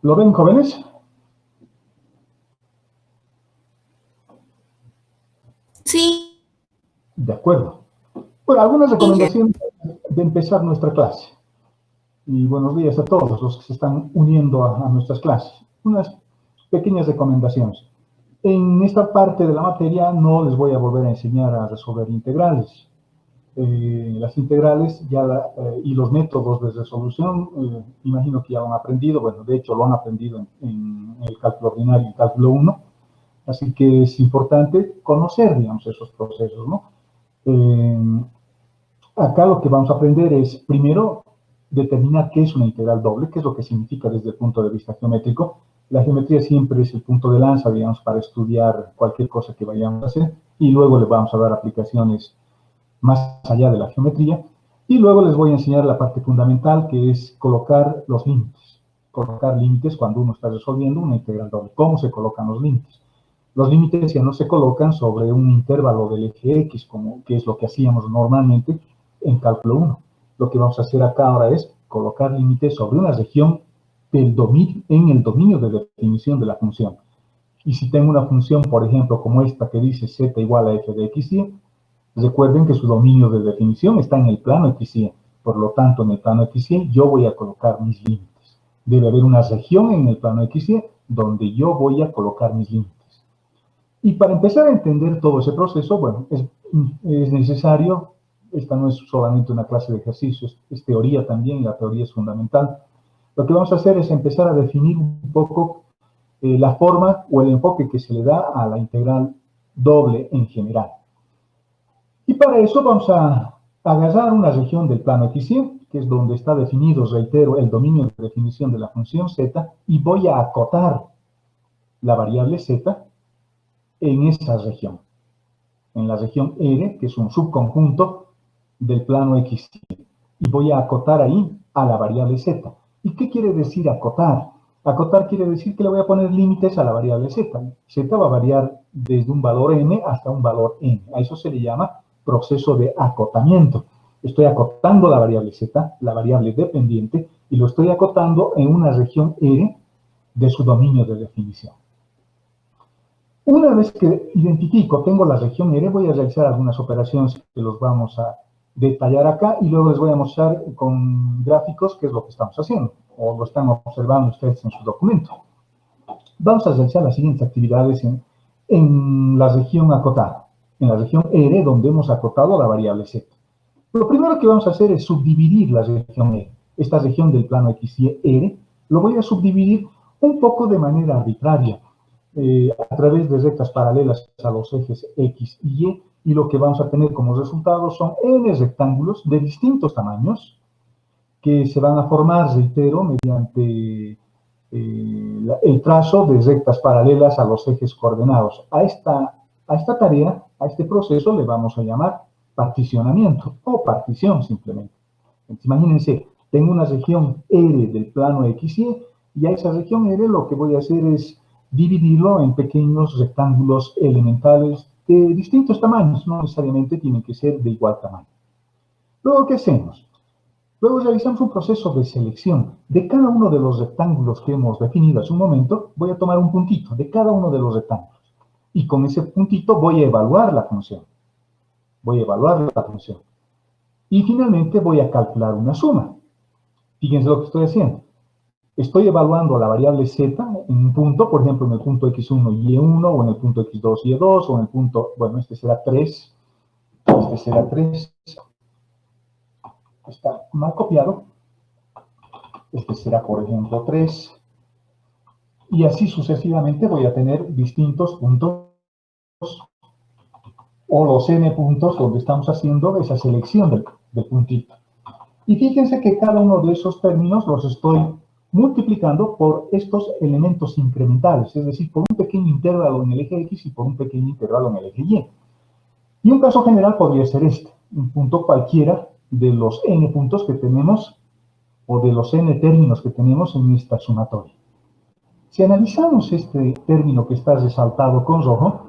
¿Lo ven, jóvenes? Sí. De acuerdo. Bueno, algunas Sí, recomendaciones de empezar nuestra clase. Y buenos días a todos los que se están uniendo a nuestras clases. Unas pequeñas recomendaciones. En esta parte de la materia no les voy a volver a enseñar a resolver integrales. Las integrales y los métodos de resolución, imagino que ya lo han aprendido. Bueno, de hecho lo han aprendido en el cálculo ordinario y cálculo 1. Así que es importante conocer, digamos, esos procesos, ¿no? Acá lo que vamos a aprender es, primero, determinar qué es una integral doble, qué es lo que significa desde el punto de vista geométrico. La geometría siempre es el punto de lanza, digamos, para estudiar cualquier cosa que vayamos a hacer, y luego le vamos a dar aplicaciones más allá de la geometría, y luego les voy a enseñar la parte fundamental, que es colocar los límites. Colocar límites cuando uno está resolviendo una integral doble. ¿Cómo se colocan los límites? Los límites ya no se colocan sobre un intervalo del eje X, que es lo que hacíamos normalmente en cálculo 1. Lo que vamos a hacer acá ahora es colocar límites sobre una región en el dominio de definición de la función. Y si tengo una función, por ejemplo, como esta que dice z igual a f de x y, recuerden que su dominio de definición está en el plano x y. Por lo tanto, en el plano x y yo voy a colocar mis límites. Debe haber una región en el plano x y donde yo voy a colocar mis límites. Y para empezar a entender todo ese proceso, bueno, es necesario, esta no es solamente una clase de ejercicios, es teoría también, y la teoría es fundamental. Lo que vamos a hacer es empezar a definir un poco la forma o el enfoque que se le da a la integral doble en general. Y para eso vamos a agarrar una región del plano XY, que es donde está definido, reitero, el dominio de definición de la función z, y voy a acotar la variable z en esa región, en la región R, que es un subconjunto del plano X. Y voy a acotar ahí a la variable z. ¿Y qué quiere decir acotar? Acotar quiere decir que le voy a poner límites a la variable z. Z va a variar desde un valor m hasta un valor n. A eso se le llama proceso de acotamiento. Estoy acotando la variable z, la variable dependiente, y lo estoy acotando en una región R de su dominio de definición. Una vez que identifico, tengo la región R, voy a realizar algunas operaciones que los vamos a detallar acá y luego les voy a mostrar con gráficos qué es lo que estamos haciendo, o lo están observando ustedes en su documento. Vamos a realizar las siguientes actividades en la región acotada, en la región R, donde hemos acotado la variable z. Lo primero que vamos a hacer es subdividir la región R. Esta región del plano X y R, lo voy a subdividir un poco de manera arbitraria, a través de rectas paralelas a los ejes X y Y lo que vamos a tener como resultado son n rectángulos de distintos tamaños que se van a formar, reitero, mediante el trazo de rectas paralelas a los ejes coordenados. A esta tarea, a este proceso le vamos a llamar particionamiento o partición simplemente. Entonces, imagínense, tengo una región R del plano XY y a esa región R lo que voy a hacer es dividirlo en pequeños rectángulos elementales de distintos tamaños, no necesariamente tienen que ser de igual tamaño. Luego, ¿qué hacemos? Luego realizamos un proceso de selección. De cada uno de los rectángulos que hemos definido hace un momento, voy a tomar un puntito de cada uno de los rectángulos. Y con ese puntito voy a evaluar la función. Voy a evaluar la función. Y finalmente voy a calcular una suma. Fíjense lo que estoy haciendo. Estoy evaluando la variable z en un punto, por ejemplo, en el punto x1 y e1, o en el punto x2 y e2, o en el punto, bueno, este será 3, este será 3, está mal copiado, este será, por ejemplo, 3, y así sucesivamente voy a tener distintos puntos, o los n puntos donde estamos haciendo esa selección del puntito. Y fíjense que cada uno de esos términos los estoy multiplicando por estos elementos incrementales, es decir, por un pequeño intervalo en el eje X y por un pequeño intervalo en el eje Y. Y un caso general podría ser este, un punto cualquiera de los n puntos que tenemos o de los n términos que tenemos en esta sumatoria. Si analizamos este término que está resaltado con rojo,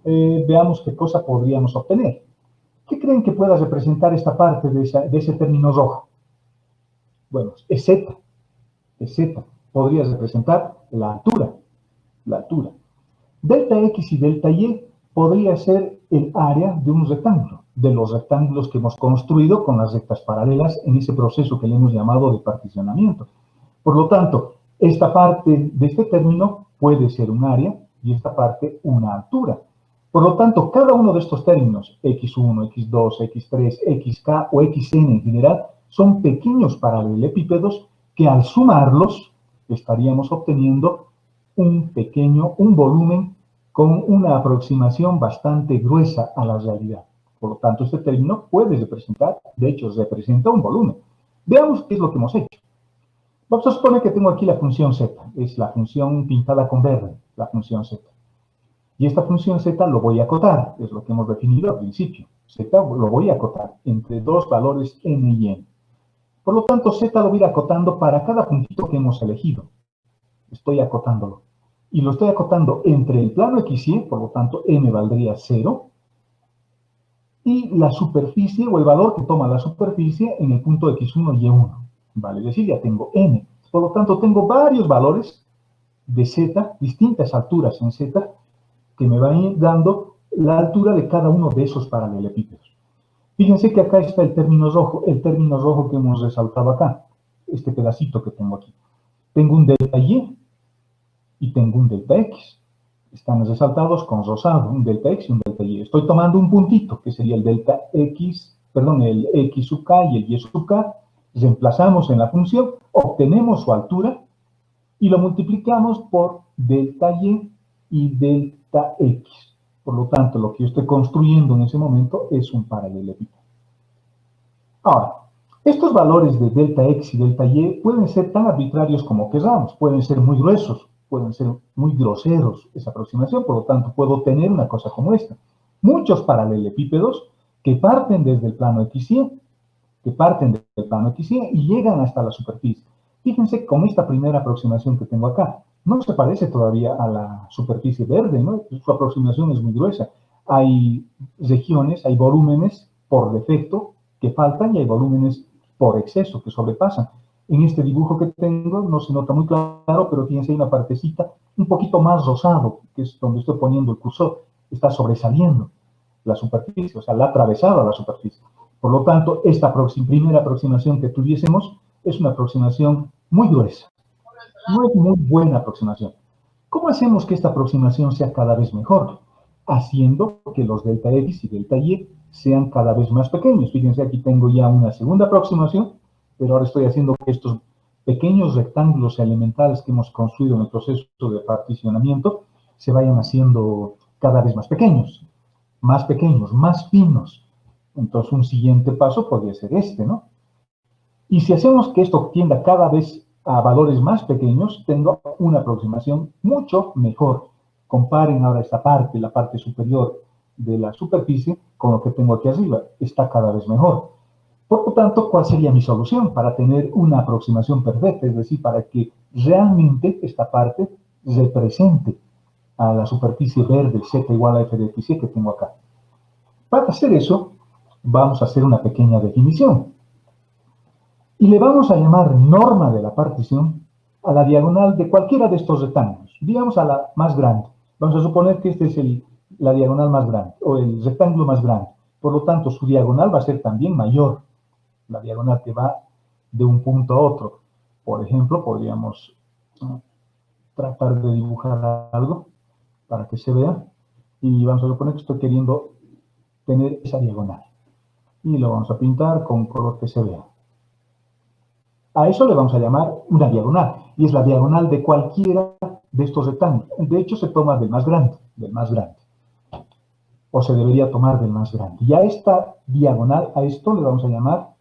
veamos qué cosa podríamos obtener. ¿Qué creen que pueda representar esta parte de ese término rojo? Bueno, es z. Es z. podrías representar la altura, la altura. Delta X y delta Y podría ser el área de un rectángulo, de los rectángulos que hemos construido con las rectas paralelas en ese proceso que le hemos llamado de particionamiento. Por lo tanto, esta parte de este término puede ser un área y esta parte una altura. Por lo tanto, cada uno de estos términos, x1, x2, x3, xk o xn en general, son pequeños paralelepípedos que al sumarlos estaríamos obteniendo un volumen con una aproximación bastante gruesa a la realidad. Por lo tanto, este término puede representar, de hecho, representa un volumen. Veamos qué es lo que hemos hecho. Vamos a suponer que tengo aquí la función z, es la función pintada con verde, la función z. Y esta función z lo voy a acotar, es lo que hemos definido al principio. Z lo voy a acotar entre dos valores n y n. Por lo tanto, z lo voy a ir acotando para cada puntito que hemos elegido. Estoy acotándolo. Y lo estoy acotando entre el plano x y, por lo tanto, m valdría 0, y la superficie o el valor que toma la superficie en el punto x1 y y1. Vale, es decir, ya tengo n. Por lo tanto, tengo varios valores de z, distintas alturas en z, que me van a ir dando la altura de cada uno de esos paralelepípedos. Fíjense que acá está el término rojo que hemos resaltado acá, este pedacito que tengo aquí. Tengo un delta y tengo un delta x. Están resaltados con rosado, un delta x y un delta y. Estoy tomando un puntito, que sería el delta x, perdón, el x sub k y el y sub k, reemplazamos en la función, obtenemos su altura y lo multiplicamos por delta y delta x. Por lo tanto, lo que yo estoy construyendo en ese momento es un paralelepípedo. Ahora, estos valores de delta x y delta y pueden ser tan arbitrarios como queramos, pueden ser muy gruesos, pueden ser muy groseros esa aproximación, por lo tanto puedo tener una cosa como esta. Muchos paralelepípedos que parten desde el plano XY, y llegan hasta la superficie. Fíjense con esta primera aproximación que tengo acá. No se parece todavía a la superficie verde, ¿no? Su aproximación es muy gruesa. Hay regiones, hay volúmenes por defecto que faltan y hay volúmenes por exceso que sobrepasan. En este dibujo que tengo no se nota muy claro, pero fíjense, hay una partecita un poquito más rosado, que es donde estoy poniendo el cursor. Está sobresaliendo la superficie, o sea, la ha atravesado a la superficie. Por lo tanto, esta primera aproximación que tuviésemos es una aproximación muy gruesa. No es muy buena aproximación. ¿Cómo hacemos que esta aproximación sea cada vez mejor? Haciendo que los delta x y delta y sean cada vez más pequeños. Fíjense, aquí tengo ya una segunda aproximación, pero ahora estoy haciendo que estos pequeños rectángulos elementales que hemos construido en el proceso de particionamiento se vayan haciendo cada vez más pequeños, más finos. Entonces, un siguiente paso podría ser este, ¿no? Y si hacemos que esto tienda cada vez a valores más pequeños, tengo una aproximación mucho mejor. Comparen ahora esta parte, la parte superior de la superficie, con lo que tengo aquí arriba. Está cada vez mejor. Por lo tanto, ¿cuál sería mi solución para tener una aproximación perfecta? Es decir, para que realmente esta parte represente a la superficie verde z igual a f de x y que tengo acá. Para hacer eso, vamos a hacer una pequeña definición. Y le vamos a llamar norma de la partición a la diagonal de cualquiera de estos rectángulos. Digamos a la más grande. Vamos a suponer que este es la diagonal más grande, o el rectángulo más grande. Por lo tanto, su diagonal va a ser también mayor. La diagonal que va de un punto a otro. Por ejemplo, podríamos tratar de dibujar algo para que se vea. Y vamos a suponer que estoy queriendo tener esa diagonal. Y lo vamos a pintar con un color que se vea. A eso le vamos a llamar una diagonal. Y es la diagonal de cualquiera de estos rectángulos. De hecho, se toma del más grande. O se debería tomar del más grande. Y a esta diagonal, a esto le vamos a llamar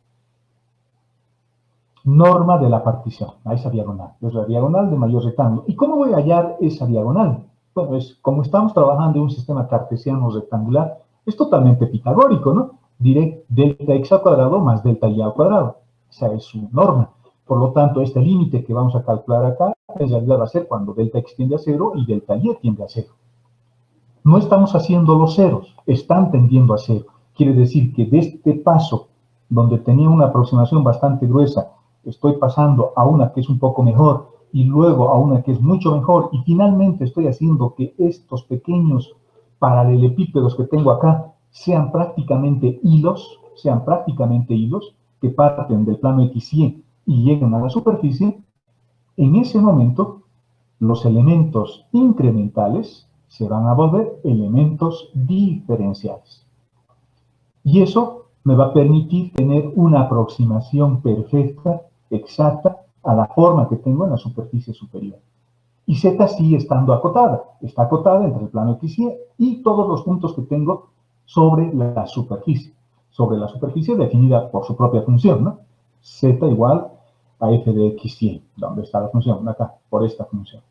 norma de la partición. A esa diagonal. Es la diagonal de mayor rectángulo. ¿Y cómo voy a hallar esa diagonal? Bueno, como estamos trabajando en un sistema cartesiano rectangular, es totalmente pitagórico, ¿no? Diré delta x al cuadrado más delta y al cuadrado. Esa es su norma. Por lo tanto, este límite que vamos a calcular acá, en realidad va a ser cuando delta x tiende a 0 y delta y tiende a 0. No estamos haciendo los ceros, están tendiendo a 0. Quiere decir que de este paso, donde tenía una aproximación bastante gruesa, estoy pasando a una que es un poco mejor, y luego a una que es mucho mejor, y finalmente estoy haciendo que estos pequeños paralelepípedos que tengo acá sean prácticamente hilos que parten del plano XY y lleguen a la superficie, en ese momento los elementos incrementales se van a volver elementos diferenciales. Y eso me va a permitir tener una aproximación perfecta, exacta, a la forma que tengo en la superficie superior. Y Z sigue estando acotada. Está acotada entre el plano XY y todos los puntos que tengo sobre la superficie. Sobre la superficie definida por su propia función, ¿no? Z igual a f de XY. ¿Dónde está la función? Acá, por esta función.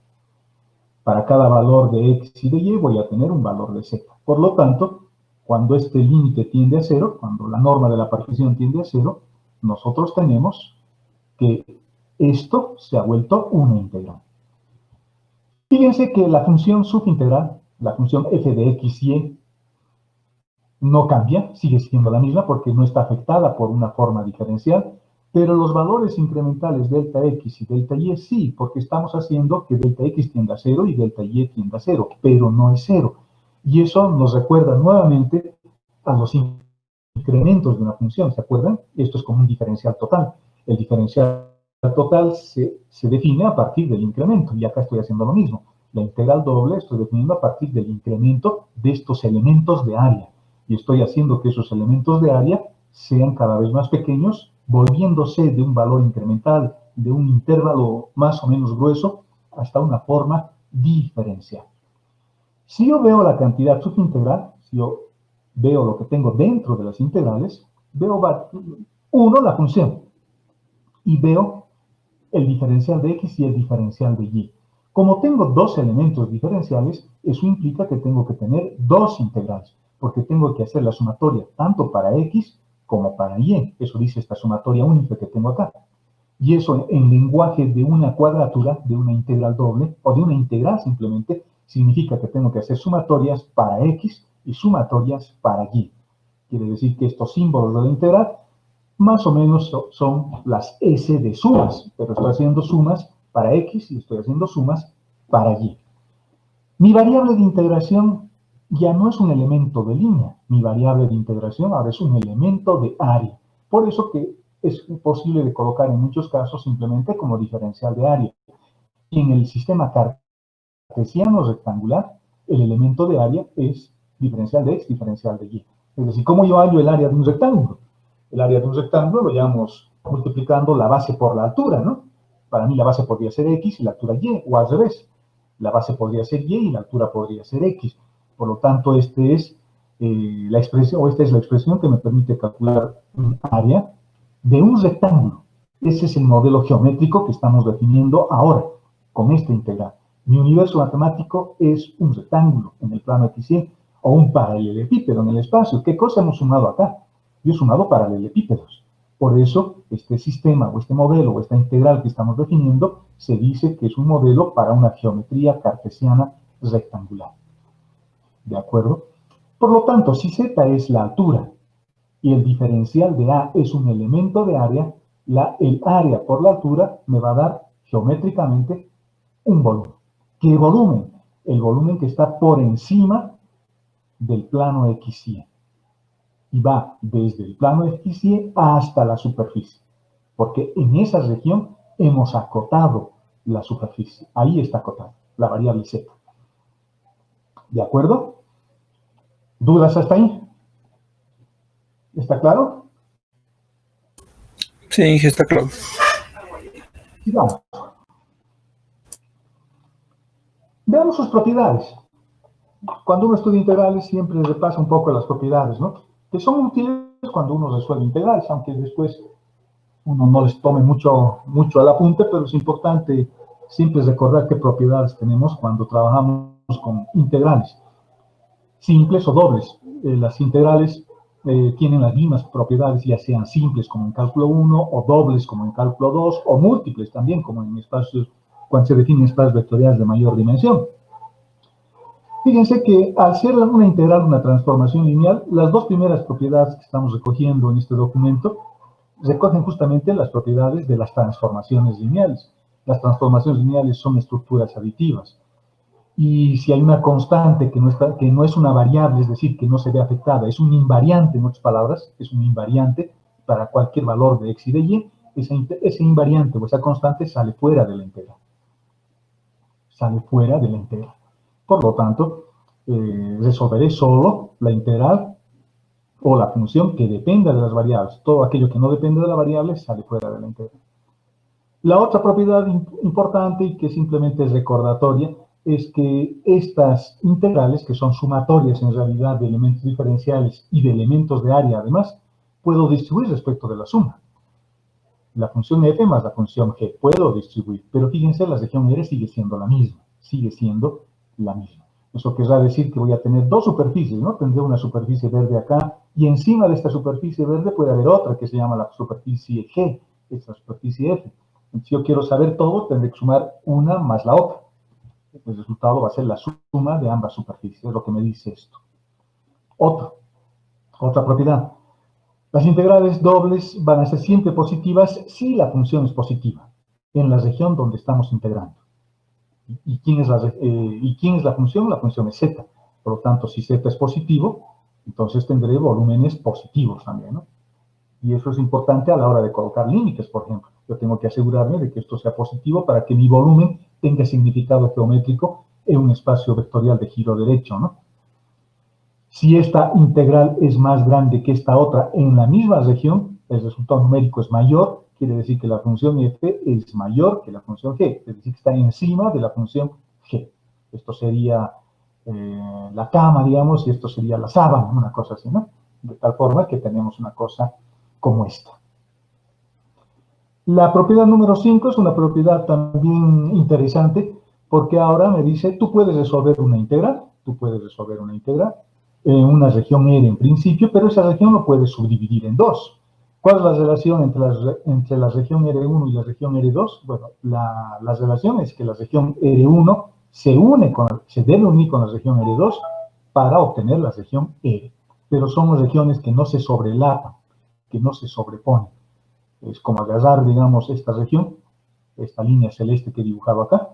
Para cada valor de X y de Y voy a tener un valor de Z. Por lo tanto, cuando este límite tiende a cero, cuando la norma de la partición tiende a cero, nosotros tenemos que esto se ha vuelto una integral. Fíjense que la función subintegral, la función f de x y y, no cambia, sigue siendo la misma porque no está afectada por una forma diferencial, pero los valores incrementales delta x y delta y sí, porque estamos haciendo que delta x tienda a cero y delta y tienda a cero, pero no es cero. Y eso nos recuerda nuevamente a los incrementos de una función, ¿se acuerdan? Esto es como un diferencial total. El diferencial total se define a partir del incremento, y acá estoy haciendo lo mismo. La integral doble estoy definiendo a partir del incremento de estos elementos de área, y estoy haciendo que esos elementos de área sean cada vez más pequeños, volviéndose de un valor incremental, de un intervalo más o menos grueso, hasta una forma diferencial. Si yo veo la cantidad subintegral, si yo veo lo que tengo dentro de las integrales, veo, uno, la función, y veo el diferencial de x y el diferencial de y. Como tengo dos elementos diferenciales, eso implica que tengo que tener dos integrales, porque tengo que hacer la sumatoria tanto para x como para y. Eso dice esta sumatoria única que tengo acá. Y eso en lenguaje de una cuadratura, de una integral doble, o de una integral simplemente, significa que tengo que hacer sumatorias para x y sumatorias para y. Quiere decir que estos símbolos de la integral más o menos son las S de sumas, pero estoy haciendo sumas para X y estoy haciendo sumas para Y. Mi variable de integración ya no es un elemento de línea, mi variable de integración ahora es un elemento de área. Por eso que es posible de colocar en muchos casos simplemente como diferencial de área. Y en el sistema cartesiano rectangular, el elemento de área es diferencial de X, diferencial de Y. Es decir, ¿cómo yo hallo el área de un rectángulo? El área de un rectángulo lo llamamos multiplicando la base por la altura, ¿no? Para mí la base podría ser X y la altura Y, o al revés. La base podría ser Y y la altura podría ser X. Por lo tanto, esta es la expresión que me permite calcular un área de un rectángulo. Ese es el modelo geométrico que estamos definiendo ahora, con esta integral. Mi universo matemático es un rectángulo en el plano XY, o un paralelepípedo en el espacio. ¿Qué cosa hemos sumado acá? Yo he sumado paralelepípedos. Por eso, este sistema, o este modelo, o esta integral que estamos definiendo, se dice que es un modelo para una geometría cartesiana rectangular. ¿De acuerdo? Por lo tanto, si Z es la altura y el diferencial de A es un elemento de área, el área por la altura me va a dar geométricamente un volumen. ¿Qué volumen? El volumen que está por encima del plano XY. Y va desde el plano XY hasta la superficie. Porque en esa región hemos acotado la superficie. Ahí está acotada la variable Z. ¿De acuerdo? ¿Dudas hasta ahí? ¿Está claro? Sí, está claro. Sigamos. Veamos sus propiedades. Cuando uno estudia integrales siempre repasa un poco las propiedades, ¿no? Que son útiles cuando uno resuelve integrales, aunque después uno no les tome mucho al apunte, pero es importante siempre recordar qué propiedades tenemos cuando trabajamos con integrales, simples o dobles. Las integrales tienen las mismas propiedades, ya sean simples como en cálculo 1, o dobles como en cálculo 2, o múltiples también como en espacios, cuando se definen espacios vectoriales de mayor dimensión. Fíjense que al ser una integral, una transformación lineal, las dos primeras propiedades que estamos recogiendo en este documento recogen justamente las propiedades de las transformaciones lineales. las transformaciones lineales son estructuras aditivas. Y si hay una constante que no es una variable, es decir, que no se ve afectada, es un invariante, en otras palabras, es un invariante para cualquier valor de x y de y, ese invariante o esa constante sale fuera de la integral. Sale fuera de la integral. Por lo tanto, resolveré solo la integral o la función que dependa de las variables. Todo aquello que no depende de la variable sale fuera de la integral. La otra propiedad importante y que simplemente es recordatoria es que estas integrales, que son sumatorias en realidad de elementos diferenciales y de elementos de área además, puedo distribuir respecto de la suma. La función f más la función g puedo distribuir, pero fíjense, la región R sigue siendo la misma, sigue siendo la misma. Eso querrá decir que voy a tener dos superficies, ¿no? Tendré una superficie verde acá y encima de esta superficie verde puede haber otra que se llama la superficie G, esta superficie F. Si yo quiero saber todo, tendré que sumar una más la otra. El resultado va a ser la suma de ambas superficies, es lo que me dice esto. Otra propiedad. Las integrales dobles van a ser siempre positivas si la función es positiva, en la región donde estamos integrando. ¿Y quién es la función? La función es z. Por lo tanto, si z es positivo, entonces tendré volúmenes positivos también, ¿no? Y eso es importante a la hora de colocar límites, por ejemplo. Yo tengo que asegurarme de que esto sea positivo para que mi volumen tenga significado geométrico en un espacio vectorial de giro derecho, ¿no? Si esta integral es más grande que esta otra en la misma región, el resultado numérico es mayor, quiere decir que la función f es mayor que la función g, es decir, que está encima de la función g. Esto sería la cama, digamos, y esto sería la sábana, una cosa así, ¿no? De tal forma que tenemos una cosa como esta. La propiedad número 5 es una propiedad también interesante, porque ahora me dice, tú puedes resolver una integral en una región R en principio, pero esa región lo puedes subdividir en dos. ¿Cuál es la relación entre la región R1 y la región R2? Bueno, la relación es que la región R1 se debe unir con la región R2 para obtener la región R. Pero son regiones que no se sobrelapan, que no se sobreponen. Es como agarrar, digamos, esta región, esta línea celeste que he dibujado acá.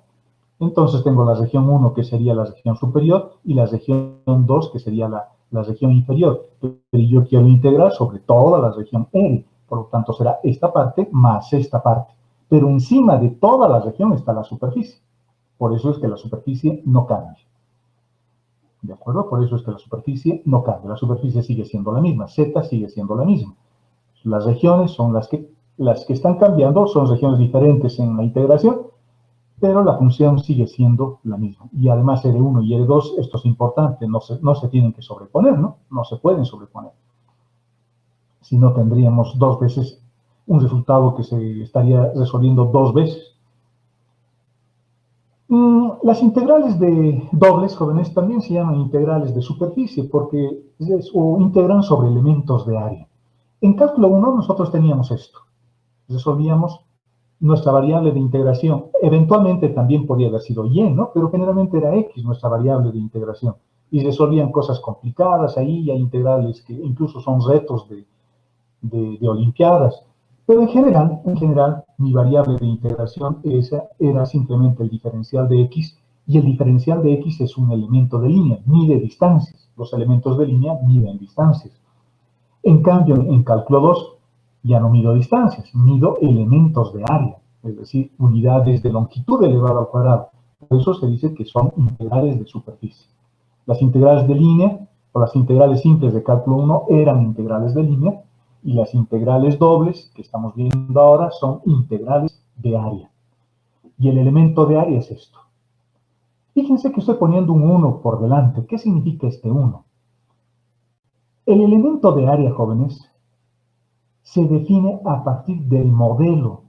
Entonces tengo la región 1, que sería la región superior, y la región 2, que sería la región inferior. Pero yo quiero integrar sobre toda la región R. Por lo tanto, será esta parte más esta parte. Pero encima de toda la región está la superficie. Por eso es que la superficie no cambia. ¿De acuerdo? Por eso es que la superficie no cambia. La superficie sigue siendo la misma. Z sigue siendo la misma. Las regiones son las que están cambiando, son regiones diferentes en la integración, pero la función sigue siendo la misma. Y además R1 y R2, esto es importante, no se tienen que sobreponer, ¿no? No se pueden sobreponer. Si no, tendríamos dos veces un resultado que se estaría resolviendo dos veces. Las integrales de dobles, jóvenes, también se llaman integrales de superficie porque integran sobre elementos de área. En cálculo 1 nosotros teníamos esto. Resolvíamos nuestra variable de integración. Eventualmente también podía haber sido y, ¿no? Pero generalmente era x nuestra variable de integración. Y resolvían cosas complicadas ahí, hay integrales que incluso son retos de olimpiadas. Pero en general, mi variable de integración era simplemente el diferencial de x, y el diferencial de x es un elemento de línea, mide distancias. Los elementos de línea miden distancias. En cambio, en cálculo 2, ya no mido distancias, mido elementos de área, es decir, unidades de longitud elevada al cuadrado. Por eso se dice que son integrales de superficie. Las integrales de línea, o las integrales simples de cálculo 1, eran integrales de línea, y las integrales dobles, que estamos viendo ahora, son integrales de área. Y el elemento de área es esto. Fíjense que estoy poniendo un 1 por delante. ¿Qué significa este 1? El elemento de área, jóvenes, se define a partir del modelo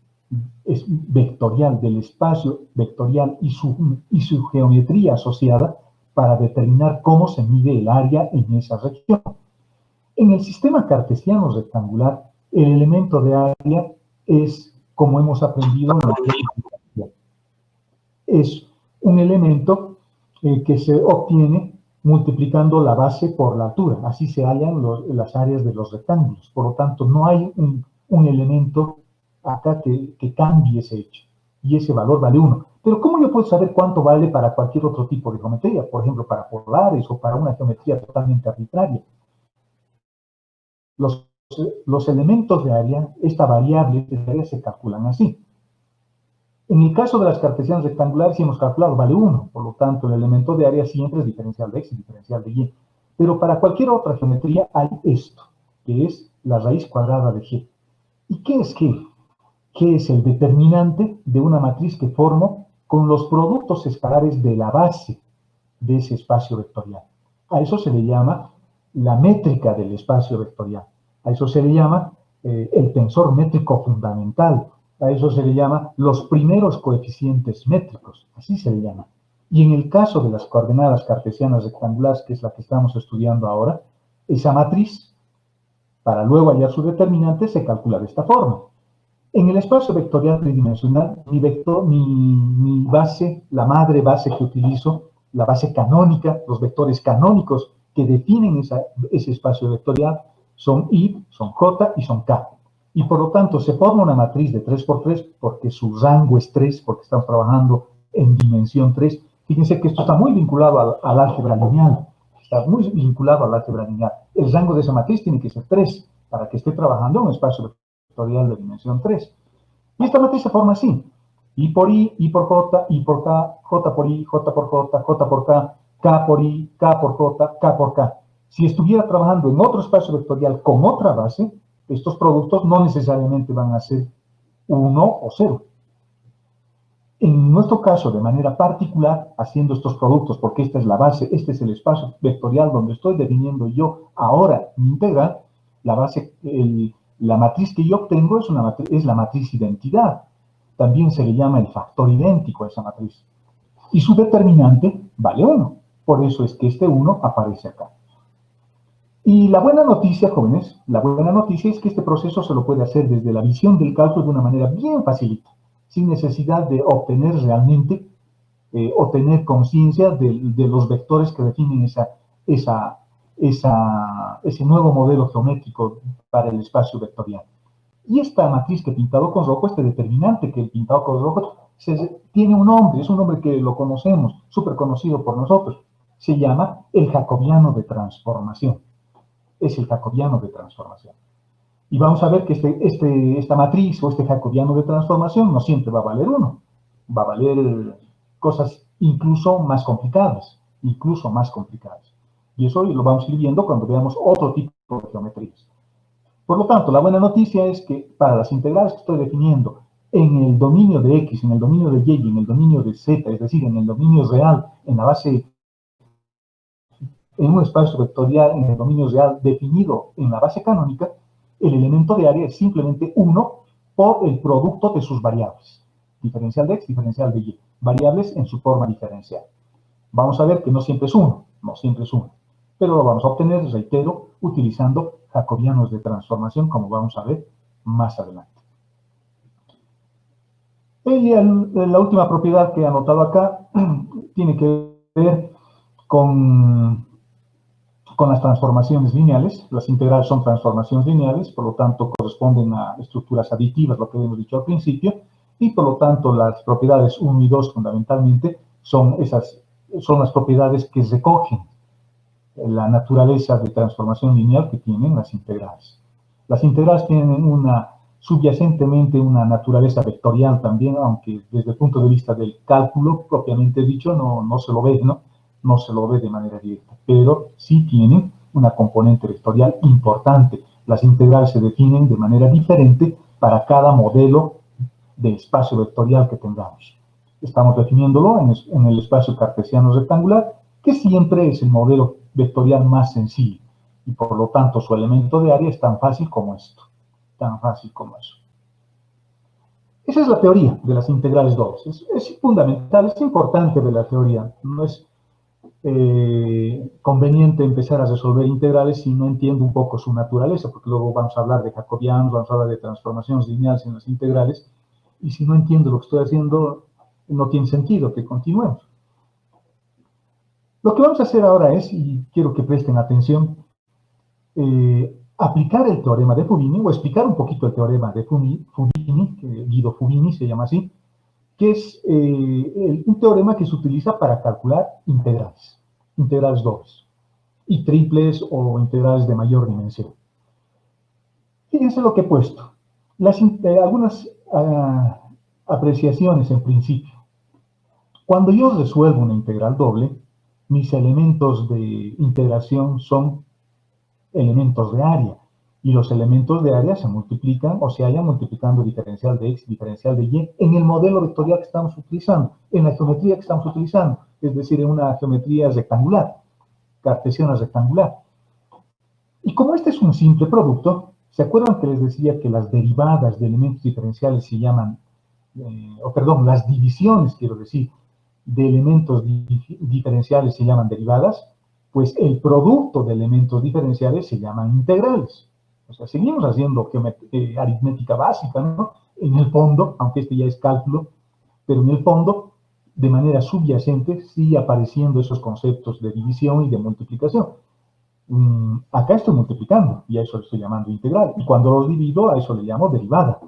vectorial, del espacio vectorial y su geometría asociada para determinar cómo se mide el área en esa región. En el sistema cartesiano rectangular, el elemento de área es, como hemos aprendido en la teoría, es un elemento que se obtiene multiplicando la base por la altura. Así se hallan las áreas de los rectángulos. Por lo tanto, no hay un elemento acá que cambie ese hecho. y ese valor vale 1. Pero ¿cómo yo puedo saber cuánto vale para cualquier otro tipo de geometría? Por ejemplo, para polares o para una geometría totalmente arbitraria. Los elementos de área, esta variable de área se calculan así. En el caso de las cartesianas rectangulares, si hemos calculado, vale 1. Por lo tanto, el elemento de área siempre es diferencial de x y diferencial de y. Pero para cualquier otra geometría hay esto, que es la raíz cuadrada de g. ¿Y qué es g? G es el determinante de una matriz que formo con los productos escalares de la base de ese espacio vectorial. A eso se le llama la métrica del espacio vectorial. A eso se le llama el tensor métrico fundamental. A eso se le llama los primeros coeficientes métricos. Así se le llama. Y en el caso de las coordenadas cartesianas rectangulares, que es la que estamos estudiando ahora, esa matriz, para luego hallar su determinante, se calcula de esta forma. En el espacio vectorial tridimensional, mi base, la madre base que utilizo, la base canónica, los vectores canónicos que definen ese espacio vectorial son I, son J y son K. Y por lo tanto se forma una matriz de 3×3 porque su rango es 3, porque estamos trabajando en dimensión 3. Fíjense que esto está muy vinculado al álgebra lineal. Está muy vinculado al álgebra lineal. El rango de esa matriz tiene que ser 3 para que esté trabajando en un espacio vectorial de dimensión 3. Y esta matriz se forma así. I por I, I por J, I por K, J por I, J por J, J por K, K por I, K por J, K por K. Si estuviera trabajando en otro espacio vectorial con otra base, estos productos no necesariamente van a ser 1 o 0. En nuestro caso, de manera particular, haciendo estos productos, porque esta es la base, este es el espacio vectorial donde estoy definiendo yo ahora mi integral, la matriz que yo obtengo es la matriz identidad. También se le llama el factor idéntico a esa matriz. Y su determinante vale 1. Por eso es que este 1 aparece acá. Y la buena noticia, jóvenes, la buena noticia es que este proceso se lo puede hacer desde la visión del cálculo de una manera bien facilita, sin necesidad de obtener realmente, o tener conciencia de los vectores que definen ese nuevo modelo geométrico para el espacio vectorial. Y esta matriz que he pintado con rojo, este determinante que he pintado con rojo, tiene un nombre, es un nombre que lo conocemos, súper conocido por nosotros. Se llama el jacobiano de transformación. Es el jacobiano de transformación. Y vamos a ver que esta matriz o este jacobiano de transformación no siempre va a valer 1. Va a valer cosas incluso más complicadas. Y eso lo vamos a ir viendo cuando veamos otro tipo de geometrías. Por lo tanto, la buena noticia es que para las integrales que estoy definiendo en el dominio de X, en el dominio de Y y en el dominio de Z, es decir, en el dominio real, en la base, en un espacio vectorial, en el dominio real definido en la base canónica, el elemento de área es simplemente 1 por el producto de sus variables. Diferencial de X, diferencial de Y. Variables en su forma diferencial. Vamos a ver que no siempre es 1, pero lo vamos a obtener, reitero, utilizando jacobianos de transformación, como vamos a ver más adelante. Y la última propiedad que he anotado acá tiene que ver con las transformaciones lineales. Las integrales son transformaciones lineales, por lo tanto corresponden a estructuras aditivas, lo que hemos dicho al principio, y por lo tanto las propiedades 1 y 2 fundamentalmente son las propiedades que recogen la naturaleza de transformación lineal que tienen las integrales. Las integrales tienen subyacentemente una naturaleza vectorial también, aunque desde el punto de vista del cálculo propiamente dicho no se lo ve, ¿no? No se lo ve de manera directa, pero sí tienen una componente vectorial importante. Las integrales se definen de manera diferente para cada modelo de espacio vectorial que tengamos. Estamos definiéndolo en el espacio cartesiano rectangular, que siempre es el modelo vectorial más sencillo, y por lo tanto su elemento de área es tan fácil como esto, tan fácil como eso. Esa es la teoría de las integrales dobles. Es fundamental, es importante de la teoría. No es conveniente empezar a resolver integrales si no entiendo un poco su naturaleza, porque luego vamos a hablar de jacobianos, vamos a hablar de transformaciones lineales en las integrales, y si no entiendo lo que estoy haciendo, no tiene sentido que continuemos. Lo que vamos a hacer ahora es, y quiero que presten atención, aplicar el teorema de Fubini, o explicar un poquito el teorema de Fubini, que Guido Fubini se llama así, que es un teorema que se utiliza para calcular integrales dobles, y triples o integrales de mayor dimensión. Fíjense lo que he puesto. Algunas apreciaciones en principio. Cuando yo resuelvo una integral doble, mis elementos de integración son elementos de área. Y los elementos de área se multiplican o se hallan multiplicando diferencial de x y diferencial de y en el modelo vectorial que estamos utilizando, en la geometría que estamos utilizando, es decir, en una geometría rectangular, cartesiana rectangular. Y como este es un simple producto, ¿se acuerdan que les decía que las derivadas de elementos diferenciales se llaman, las divisiones, quiero decir, de elementos diferenciales se llaman derivadas? Pues el producto de elementos diferenciales se llaman integrales. O sea, seguimos haciendo aritmética básica, ¿no? En el fondo, aunque este ya es cálculo, pero en el fondo, de manera subyacente, sigue apareciendo esos conceptos de división y de multiplicación. Acá estoy multiplicando y a eso le estoy llamando integral. Y cuando los divido, a eso le llamo derivada.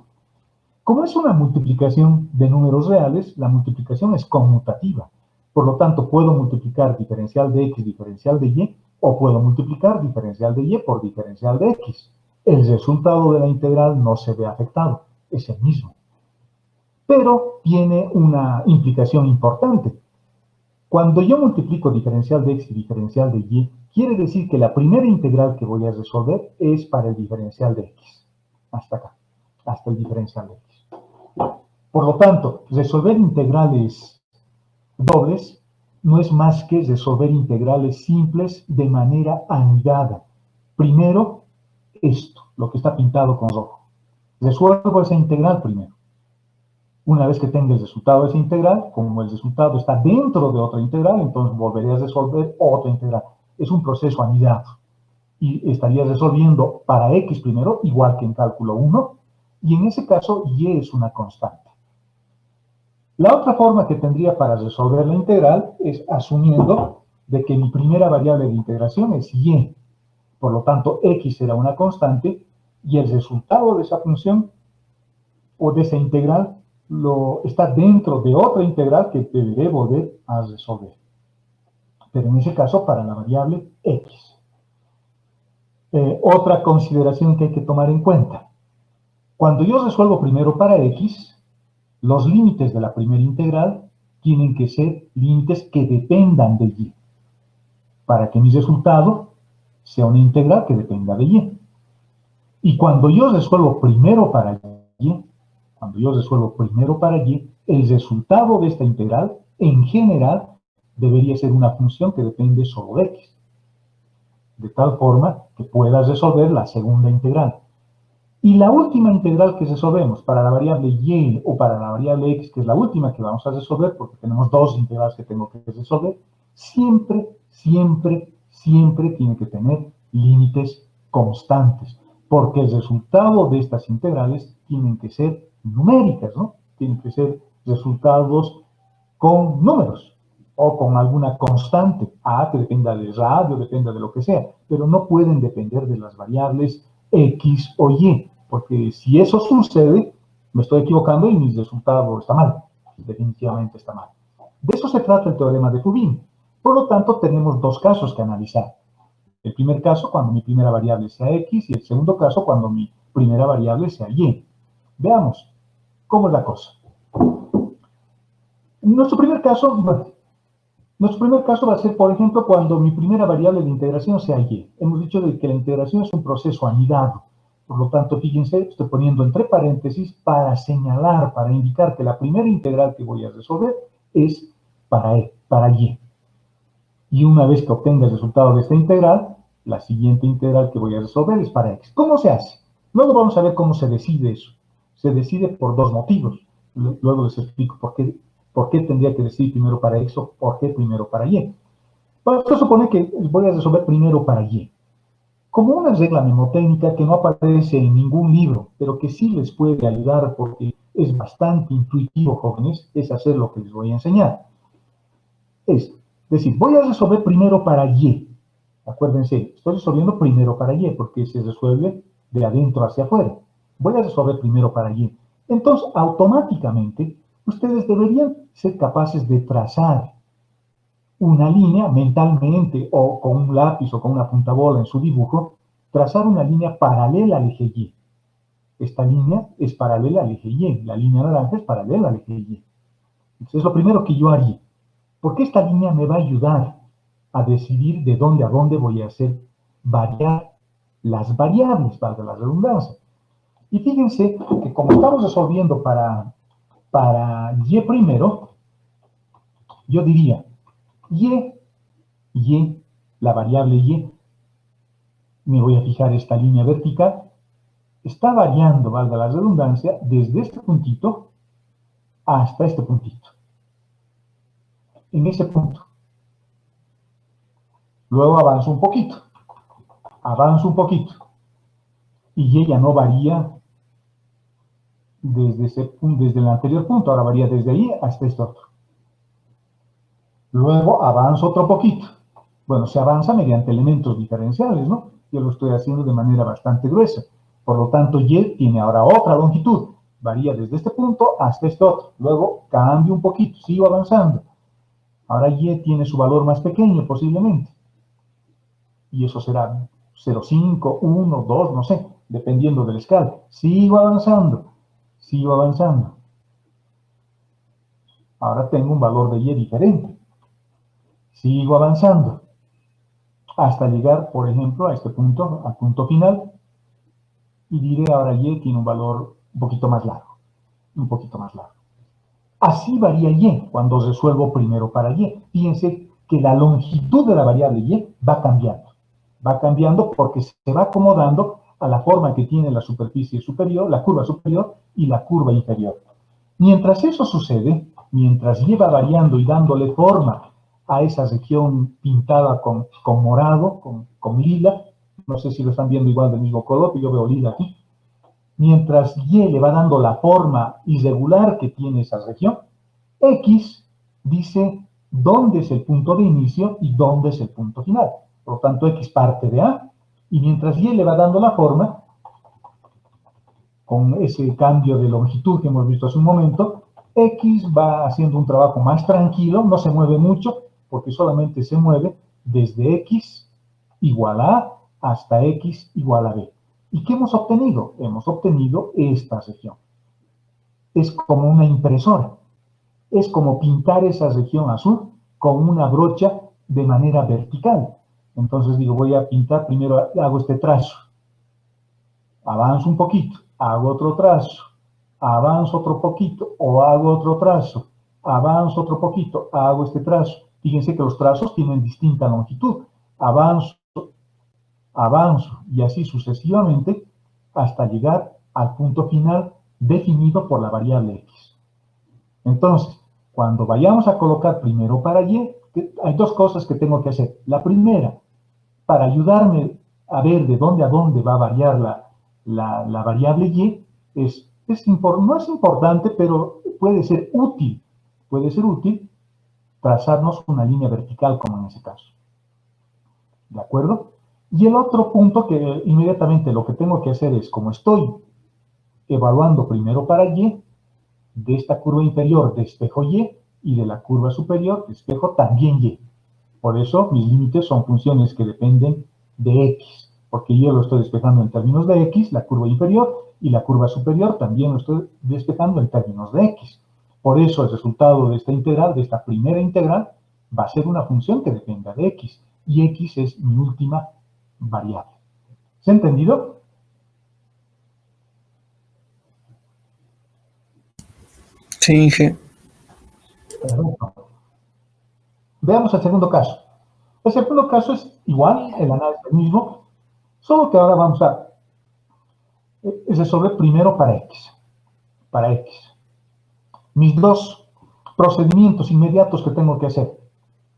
Como es una multiplicación de números reales, la multiplicación es conmutativa. Por lo tanto, puedo multiplicar diferencial de x, diferencial de y, o puedo multiplicar diferencial de y por diferencial de x. El resultado de la integral no se ve afectado, es el mismo. Pero tiene una implicación importante. Cuando yo multiplico diferencial de x y diferencial de y, quiere decir que la primera integral que voy a resolver es para el diferencial de x. Hasta acá, hasta el diferencial de x. Por lo tanto, resolver integrales dobles no es más que resolver integrales simples de manera anidada. Primero, esto, lo que está pintado con rojo. Resuelvo esa integral primero. Una vez que tenga el resultado de esa integral, como el resultado está dentro de otra integral, entonces volveré a resolver otra integral. Es un proceso anidado. Y estaría resolviendo para x primero, igual que en cálculo 1, y en ese caso y es una constante. La otra forma que tendría para resolver la integral es asumiendo de que mi primera variable de integración es y. Por lo tanto, x será una constante y el resultado de esa función o de esa integral está dentro de otra integral que deberé volver a resolver. Pero en ese caso para la variable x. Otra consideración que hay que tomar en cuenta. Cuando yo resuelvo primero para x, los límites de la primera integral tienen que ser límites que dependan de y, para que mi resultado sea una integral que dependa de y. Y cuando yo resuelvo primero para y, el resultado de esta integral, en general, debería ser una función que depende solo de x, de tal forma que pueda resolver la segunda integral. Y la última integral que resolvemos para la variable y o para la variable x, que es la última que vamos a resolver, porque tenemos dos integrales que tengo que resolver, siempre tiene que tener límites constantes, porque el resultado de estas integrales tienen que ser numéricas, ¿no? Tienen que ser resultados con números o con alguna constante, a que dependa del radio, dependa de lo que sea, pero no pueden depender de las variables x o y, porque si eso sucede, me estoy equivocando y mi resultado está mal, definitivamente está mal. De eso se trata el teorema de Fubini. Por lo tanto, tenemos dos casos que analizar. El primer caso, cuando mi primera variable sea x, y el segundo caso, cuando mi primera variable sea y. Veamos, ¿cómo es la cosa? Nuestro primer caso va a ser, por ejemplo, cuando mi primera variable de integración sea y. Hemos dicho de que la integración es un proceso anidado. Por lo tanto, fíjense, estoy poniendo entre paréntesis para señalar, para indicar que la primera integral que voy a resolver es para y. Y una vez que obtenga el resultado de esta integral, la siguiente integral que voy a resolver es para x. ¿Cómo se hace? Luego vamos a ver cómo se decide eso. Se decide por dos motivos. Luego les explico por qué tendría que decidir primero para x o por qué primero para y. Vamos a suponer que voy a resolver primero para y. Como una regla mnemotécnica que no aparece en ningún libro, pero que sí les puede ayudar porque es bastante intuitivo, jóvenes, es hacer lo que les voy a enseñar. Es decir, voy a resolver primero para y. Acuérdense, estoy resolviendo primero para y porque se resuelve de adentro hacia afuera. Voy a resolver primero para y. Entonces, automáticamente, ustedes deberían ser capaces de trazar una línea mentalmente o con un lápiz o con una puntabola en su dibujo, trazar una línea paralela al eje Y. Esta línea es paralela al eje Y, la línea naranja es paralela al eje Y. Entonces es lo primero que yo haría, porque esta línea me va a ayudar a decidir de dónde a dónde voy a hacer variar las variables, valga la redundancia. Y fíjense que como estamos resolviendo para Y primero, yo diría Y, la variable Y, me voy a fijar esta línea vertical, está variando, valga la redundancia, desde este puntito hasta este puntito. En ese punto. Luego avanzo un poquito. Y ella no varía desde el anterior punto, ahora varía desde ahí hasta este otro. Luego avanzo otro poquito. Bueno, se avanza mediante elementos diferenciales, ¿no? Yo lo estoy haciendo de manera bastante gruesa. Por lo tanto, Y tiene ahora otra longitud. Varía desde este punto hasta este otro. Luego cambio un poquito, sigo avanzando. Ahora Y tiene su valor más pequeño, posiblemente. Y eso será 0,5, 1, 2, no sé, dependiendo de la escala. Sigo avanzando. Ahora tengo un valor de Y diferente. Sigo avanzando. Hasta llegar, por ejemplo, a este punto, al punto final. Y diré ahora Y tiene un valor un poquito más largo. Así varía Y cuando resuelvo primero para Y. Fíjense que la longitud de la variable Y va cambiando. Va cambiando porque se va acomodando a la forma que tiene la superficie superior, la curva superior y la curva inferior. Mientras eso sucede, mientras Y va variando y dándole forma a esa región pintada con morado, con lila, no sé si lo están viendo igual del mismo color, pero yo veo lila aquí. Mientras Y le va dando la forma irregular que tiene esa región, X dice dónde es el punto de inicio y dónde es el punto final. Por lo tanto, X parte de A, y mientras Y le va dando la forma, con ese cambio de longitud que hemos visto hace un momento, X va haciendo un trabajo más tranquilo, no se mueve mucho, porque solamente se mueve desde X igual a A hasta X igual a B. ¿Y qué hemos obtenido? Hemos obtenido esta región. Es como una impresora. Es como pintar esa región azul con una brocha de manera vertical. Entonces digo, voy a pintar, primero hago este trazo. Avanzo un poquito, hago otro trazo. Avanzo otro poquito o hago otro trazo. Avanzo otro poquito, hago este trazo. Fíjense que los trazos tienen distinta longitud. Avanzo, y así sucesivamente hasta llegar al punto final definido por la variable X. Entonces, cuando vayamos a colocar primero para Y, hay dos cosas que tengo que hacer. La primera, para ayudarme a ver de dónde a dónde va a variar la variable Y, no es importante, pero puede ser útil trazarnos una línea vertical como en ese caso. ¿De acuerdo? Y el otro punto que inmediatamente lo que tengo que hacer es, como estoy evaluando primero para Y, de esta curva inferior despejo Y y de la curva superior despejo también Y. Por eso mis límites son funciones que dependen de X, porque yo lo estoy despejando en términos de X, la curva inferior, y la curva superior también lo estoy despejando en términos de X. Por eso el resultado de esta integral, de esta primera integral, va a ser una función que dependa de X, y X es mi última variable. ¿Se ha entendido? Sí, Inge. Perfecto. Veamos el segundo caso. El segundo caso es igual, el análisis es el mismo, solo que ahora vamos a resolver primero para X. Mis dos procedimientos inmediatos que tengo que hacer.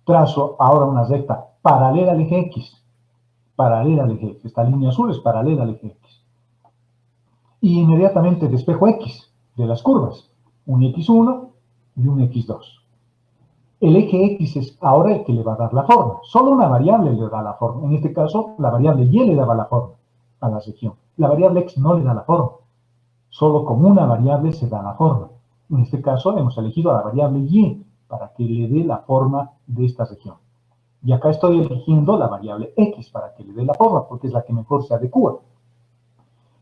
Trazo ahora una recta paralela al eje X. Esta línea azul es paralela al eje X. Y inmediatamente despejo X de las curvas. Un X1 y un X2. El eje X es ahora el que le va a dar la forma. Solo una variable le da la forma. En este caso, la variable Y le daba la forma a la región. La variable X no le da la forma. Solo con una variable se da la forma. En este caso hemos elegido a la variable y para que le dé la forma de esta región. Y acá estoy eligiendo la variable x para que le dé la forma, porque es la que mejor se adecua.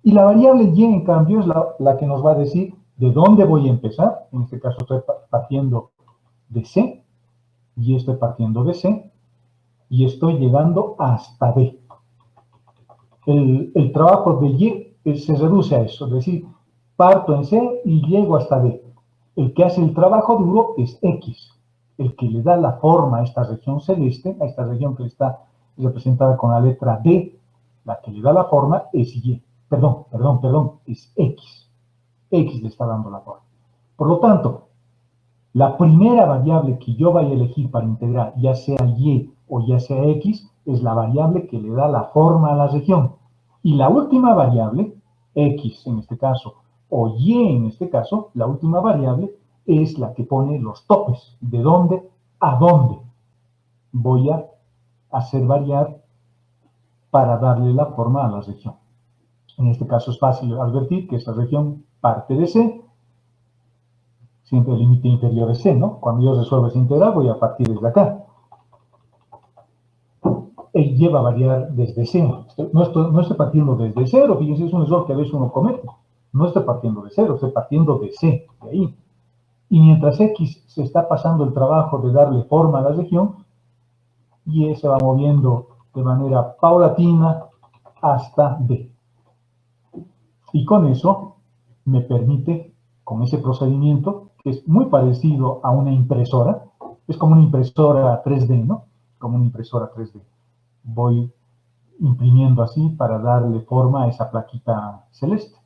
Y la variable y, en cambio, es la que nos va a decir de dónde voy a empezar. En este caso estoy partiendo de C, y estoy partiendo de C, y estoy llegando hasta D. El trabajo de Y se reduce a eso, es decir, parto en C y llego hasta D. El que hace el trabajo duro es X, el que le da la forma a esta región celeste, a esta región que está representada con la letra D, la que le da la forma es Y. Perdón, es X. X le está dando la forma. Por lo tanto, la primera variable que yo vaya a elegir para integrar, ya sea Y o ya sea X, es la variable que le da la forma a la región. Y la última variable, X en este caso, o Y en este caso, la última variable es la que pone los topes, de dónde a dónde voy a hacer variar para darle la forma a la región. En este caso es fácil advertir que esta región parte de C, siempre el límite inferior es C, ¿no? Cuando yo resuelvo esa integral voy a partir desde acá. Y lleva a variar desde C. No estoy partiendo desde cero, fíjense, es un error que a veces uno comete. No estoy partiendo de cero, estoy partiendo de C, de ahí. Y mientras X se está pasando el trabajo de darle forma a la región, Y se va moviendo de manera paulatina hasta D. Y con eso me permite, con ese procedimiento, que es muy parecido a una impresora, es como una impresora 3D, ¿no? Como una impresora 3D. Voy imprimiendo así para darle forma a esa plaquita celeste.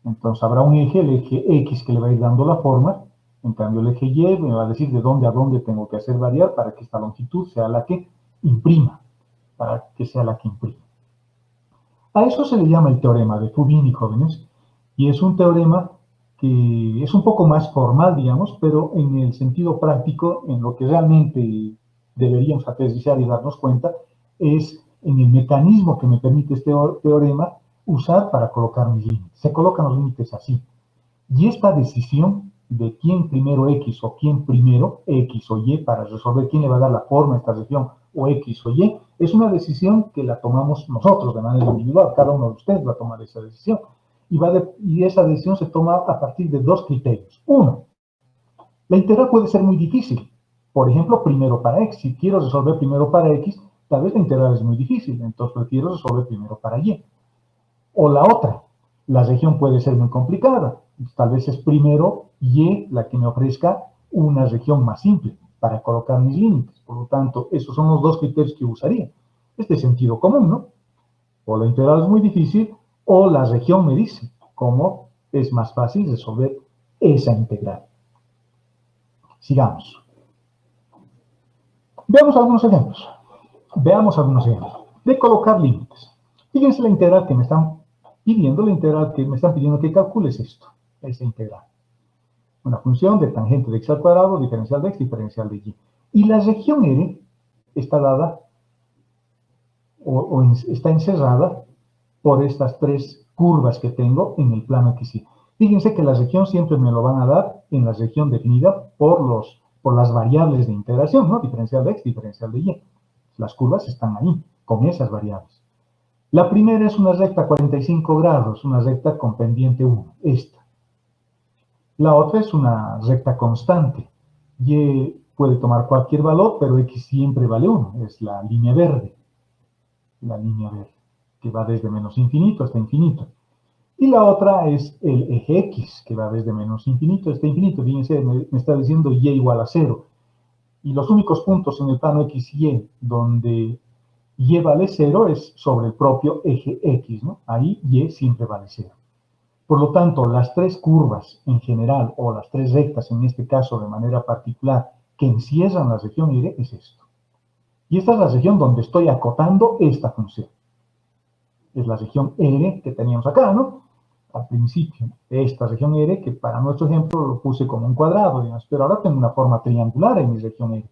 Entonces habrá un eje, el eje X, que le va a ir dando la forma, en cambio el eje Y me va a decir de dónde a dónde tengo que hacer variar para que esta longitud sea la que imprima, para que sea la que imprima. A eso se le llama el teorema de Fubini, jóvenes, y es un teorema que es un poco más formal, digamos, pero en el sentido práctico, en lo que realmente deberíamos aterrizar y darnos cuenta, es en el mecanismo que me permite este teorema usar para colocar mis límites. Se colocan los límites así. Y esta decisión de quién primero X o quién primero X o Y para resolver quién le va a dar la forma a esta región o X o Y, es una decisión que la tomamos nosotros de manera individual. Cada uno de ustedes va a tomar esa decisión. Y esa decisión se toma a partir de dos criterios. Uno, la integral puede ser muy difícil. Por ejemplo, primero para X. Si quiero resolver primero para X, tal vez la integral es muy difícil. Entonces prefiero resolver primero para Y. O la otra, la región puede ser muy complicada. Tal vez es primero Y la que me ofrezca una región más simple para colocar mis límites. Por lo tanto, esos son los dos criterios que usaría. Este es sentido común, ¿no? O la integral es muy difícil, o la región me dice cómo es más fácil resolver esa integral. Sigamos. Veamos algunos ejemplos. De colocar límites. Fíjense la integral que me están pidiendo, que calcule es esto, esa integral. Una función de tangente de x al cuadrado, diferencial de x, diferencial de y. Y la región R está dada está encerrada por estas tres curvas que tengo en el plano XY. Fíjense que la región siempre me lo van a dar en la región definida por las variables de integración, ¿no? Diferencial de x, diferencial de y. Las curvas están ahí, con esas variables. La primera es una recta 45 grados, una recta con pendiente 1, esta. La otra es una recta constante. Y puede tomar cualquier valor, pero x siempre vale 1, es la línea verde, que va desde menos infinito hasta infinito. Y la otra es el eje x, que va desde menos infinito hasta infinito. Fíjense, me está diciendo y igual a 0. Y los únicos puntos en el plano x y donde y vale 0 es sobre el propio eje x, ¿no? Ahí y siempre vale 0. Por lo tanto, las tres curvas en general, o las tres rectas en este caso de manera particular, que encierran la región R es esto. Y esta es la región donde estoy acotando esta función. Es la región R que teníamos acá, ¿no? Al principio, esta región R, que para nuestro ejemplo lo puse como un cuadrado, digamos, pero ahora tengo una forma triangular en mi región R.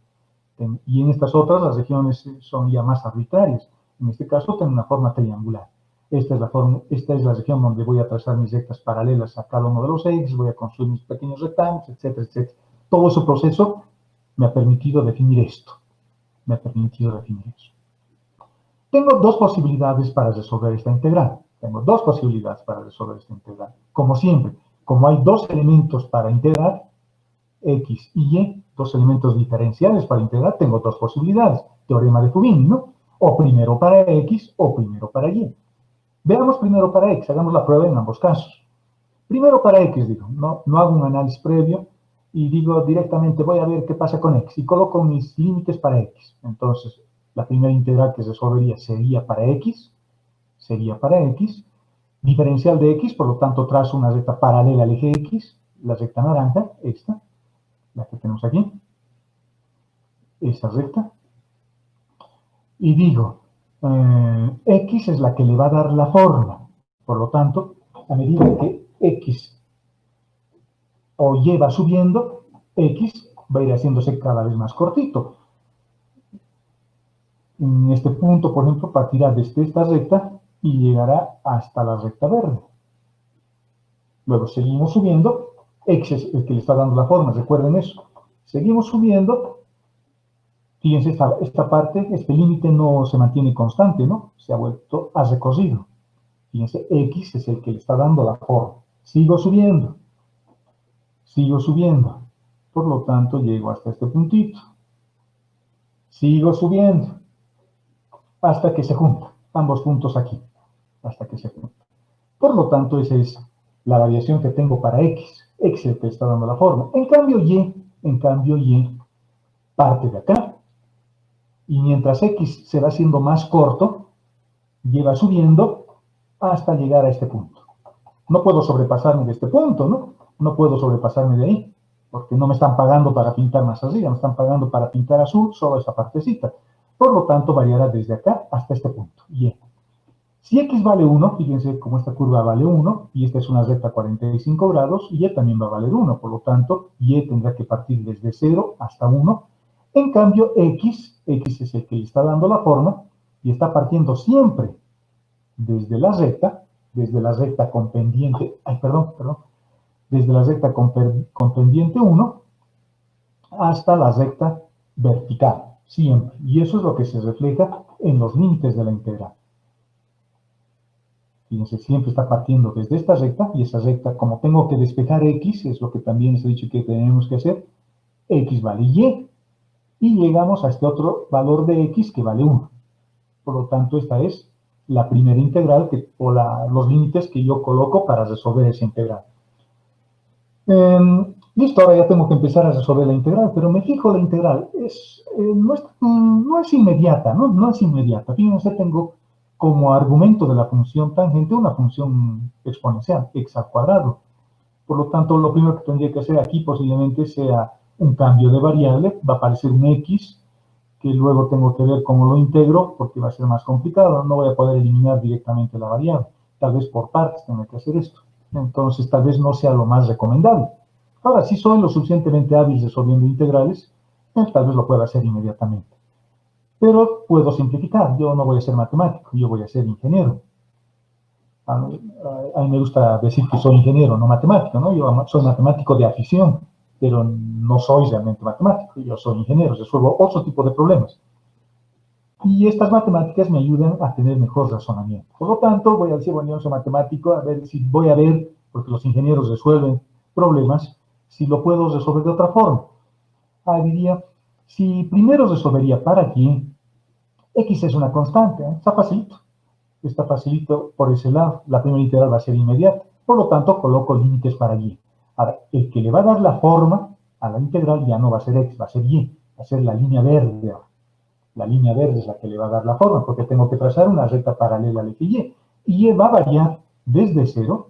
Y en estas otras las regiones son ya más arbitrarias. En este caso tengo una forma triangular. esta es la región donde voy a trazar mis rectas paralelas a cada uno de los ejes, voy a construir mis pequeños rectángulos, etcétera, etcétera. Todo ese proceso me ha permitido definir esto, me ha permitido definir eso. Tengo dos posibilidades para resolver esta integral. Como siempre, como hay dos elementos para integrar, x y y, dos elementos diferenciales para integrar, tengo dos posibilidades. Teorema de Fubini, ¿no? O primero para x o primero para y. Veamos primero para x, hagamos la prueba en ambos casos. Primero para x, digo, no hago un análisis previo y digo directamente voy a ver qué pasa con x y coloco mis límites para x. Entonces, la primera integral que resolvería sería para x, diferencial de x, por lo tanto trazo una recta paralela al eje x, la recta naranja, esta, la que tenemos aquí, esa recta, y digo, x es la que le va a dar la forma, por lo tanto, a medida que x o y va subiendo, x va a ir haciéndose cada vez más cortito. En este punto, por ejemplo, partirá desde esta recta y llegará hasta la recta verde. Luego seguimos subiendo, x es el que le está dando la forma, recuerden eso. Seguimos subiendo, fíjense esta parte, este límite no se mantiene constante, ¿no? Se ha vuelto a recorrido. Fíjense, x es el que le está dando la forma. Sigo subiendo, por lo tanto llego hasta este puntito. Sigo subiendo, hasta que se juntan ambos puntos aquí, hasta que se juntan. Por lo tanto, esa es la variación que tengo para x. X es el que está dando la forma. En cambio, y parte de acá. Y mientras x se va haciendo más corto, y va subiendo hasta llegar a este punto. No puedo sobrepasarme de este punto, ¿no? No puedo sobrepasarme de ahí, porque no me están pagando para pintar más arriba, me están pagando para pintar azul solo esta partecita. Por lo tanto, variará desde acá hasta este punto, y. Si x vale 1, fíjense cómo esta curva vale 1, y esta es una recta a 45 grados, y y también va a valer 1, por lo tanto, y tendrá que partir desde 0 hasta 1. En cambio, x es el que le está dando la forma, y está partiendo siempre desde la recta con pendiente, desde la recta con pendiente 1 hasta la recta vertical, siempre. Y eso es lo que se refleja en los límites de la integral. Fíjense, siempre está partiendo desde esta recta, y esa recta, como tengo que despejar x, es lo que también les he dicho que tenemos que hacer, x vale y llegamos a este otro valor de x que vale 1. Por lo tanto, esta es la primera integral, los límites que yo coloco para resolver esa integral. Listo, ahora ya tengo que empezar a resolver la integral, pero me fijo, la integral no es inmediata, no es inmediata. Fíjense, tengo como argumento de la función tangente una función exponencial, x al cuadrado. Por lo tanto, lo primero que tendría que hacer aquí posiblemente sea un cambio de variable, va a aparecer un x, que luego tengo que ver cómo lo integro, porque va a ser más complicado, no voy a poder eliminar directamente la variable, tal vez por partes tengo que hacer esto. Entonces, tal vez no sea lo más recomendable. Ahora, si soy lo suficientemente hábil resolviendo integrales, tal vez lo pueda hacer inmediatamente. Pero puedo simplificar, yo no voy a ser matemático, yo voy a ser ingeniero. A mí me gusta decir que soy ingeniero, no matemático, ¿no? Yo soy matemático de afición, pero no soy realmente matemático, yo soy ingeniero, resuelvo otro tipo de problemas. Y estas matemáticas me ayudan a tener mejor razonamiento. Por lo tanto, voy a decir, bueno, yo soy matemático, voy a ver, porque los ingenieros resuelven problemas, si lo puedo resolver de otra forma. Diría, si primero resolvería para y, x es una constante, está facilito por ese lado, la primera integral va a ser inmediata, por lo tanto coloco límites para y. Ahora, el que le va a dar la forma a la integral ya no va a ser x, va a ser y, va a ser la línea verde. La línea verde es la que le va a dar la forma, porque tengo que trazar una recta paralela al eje y. Y va a variar desde 0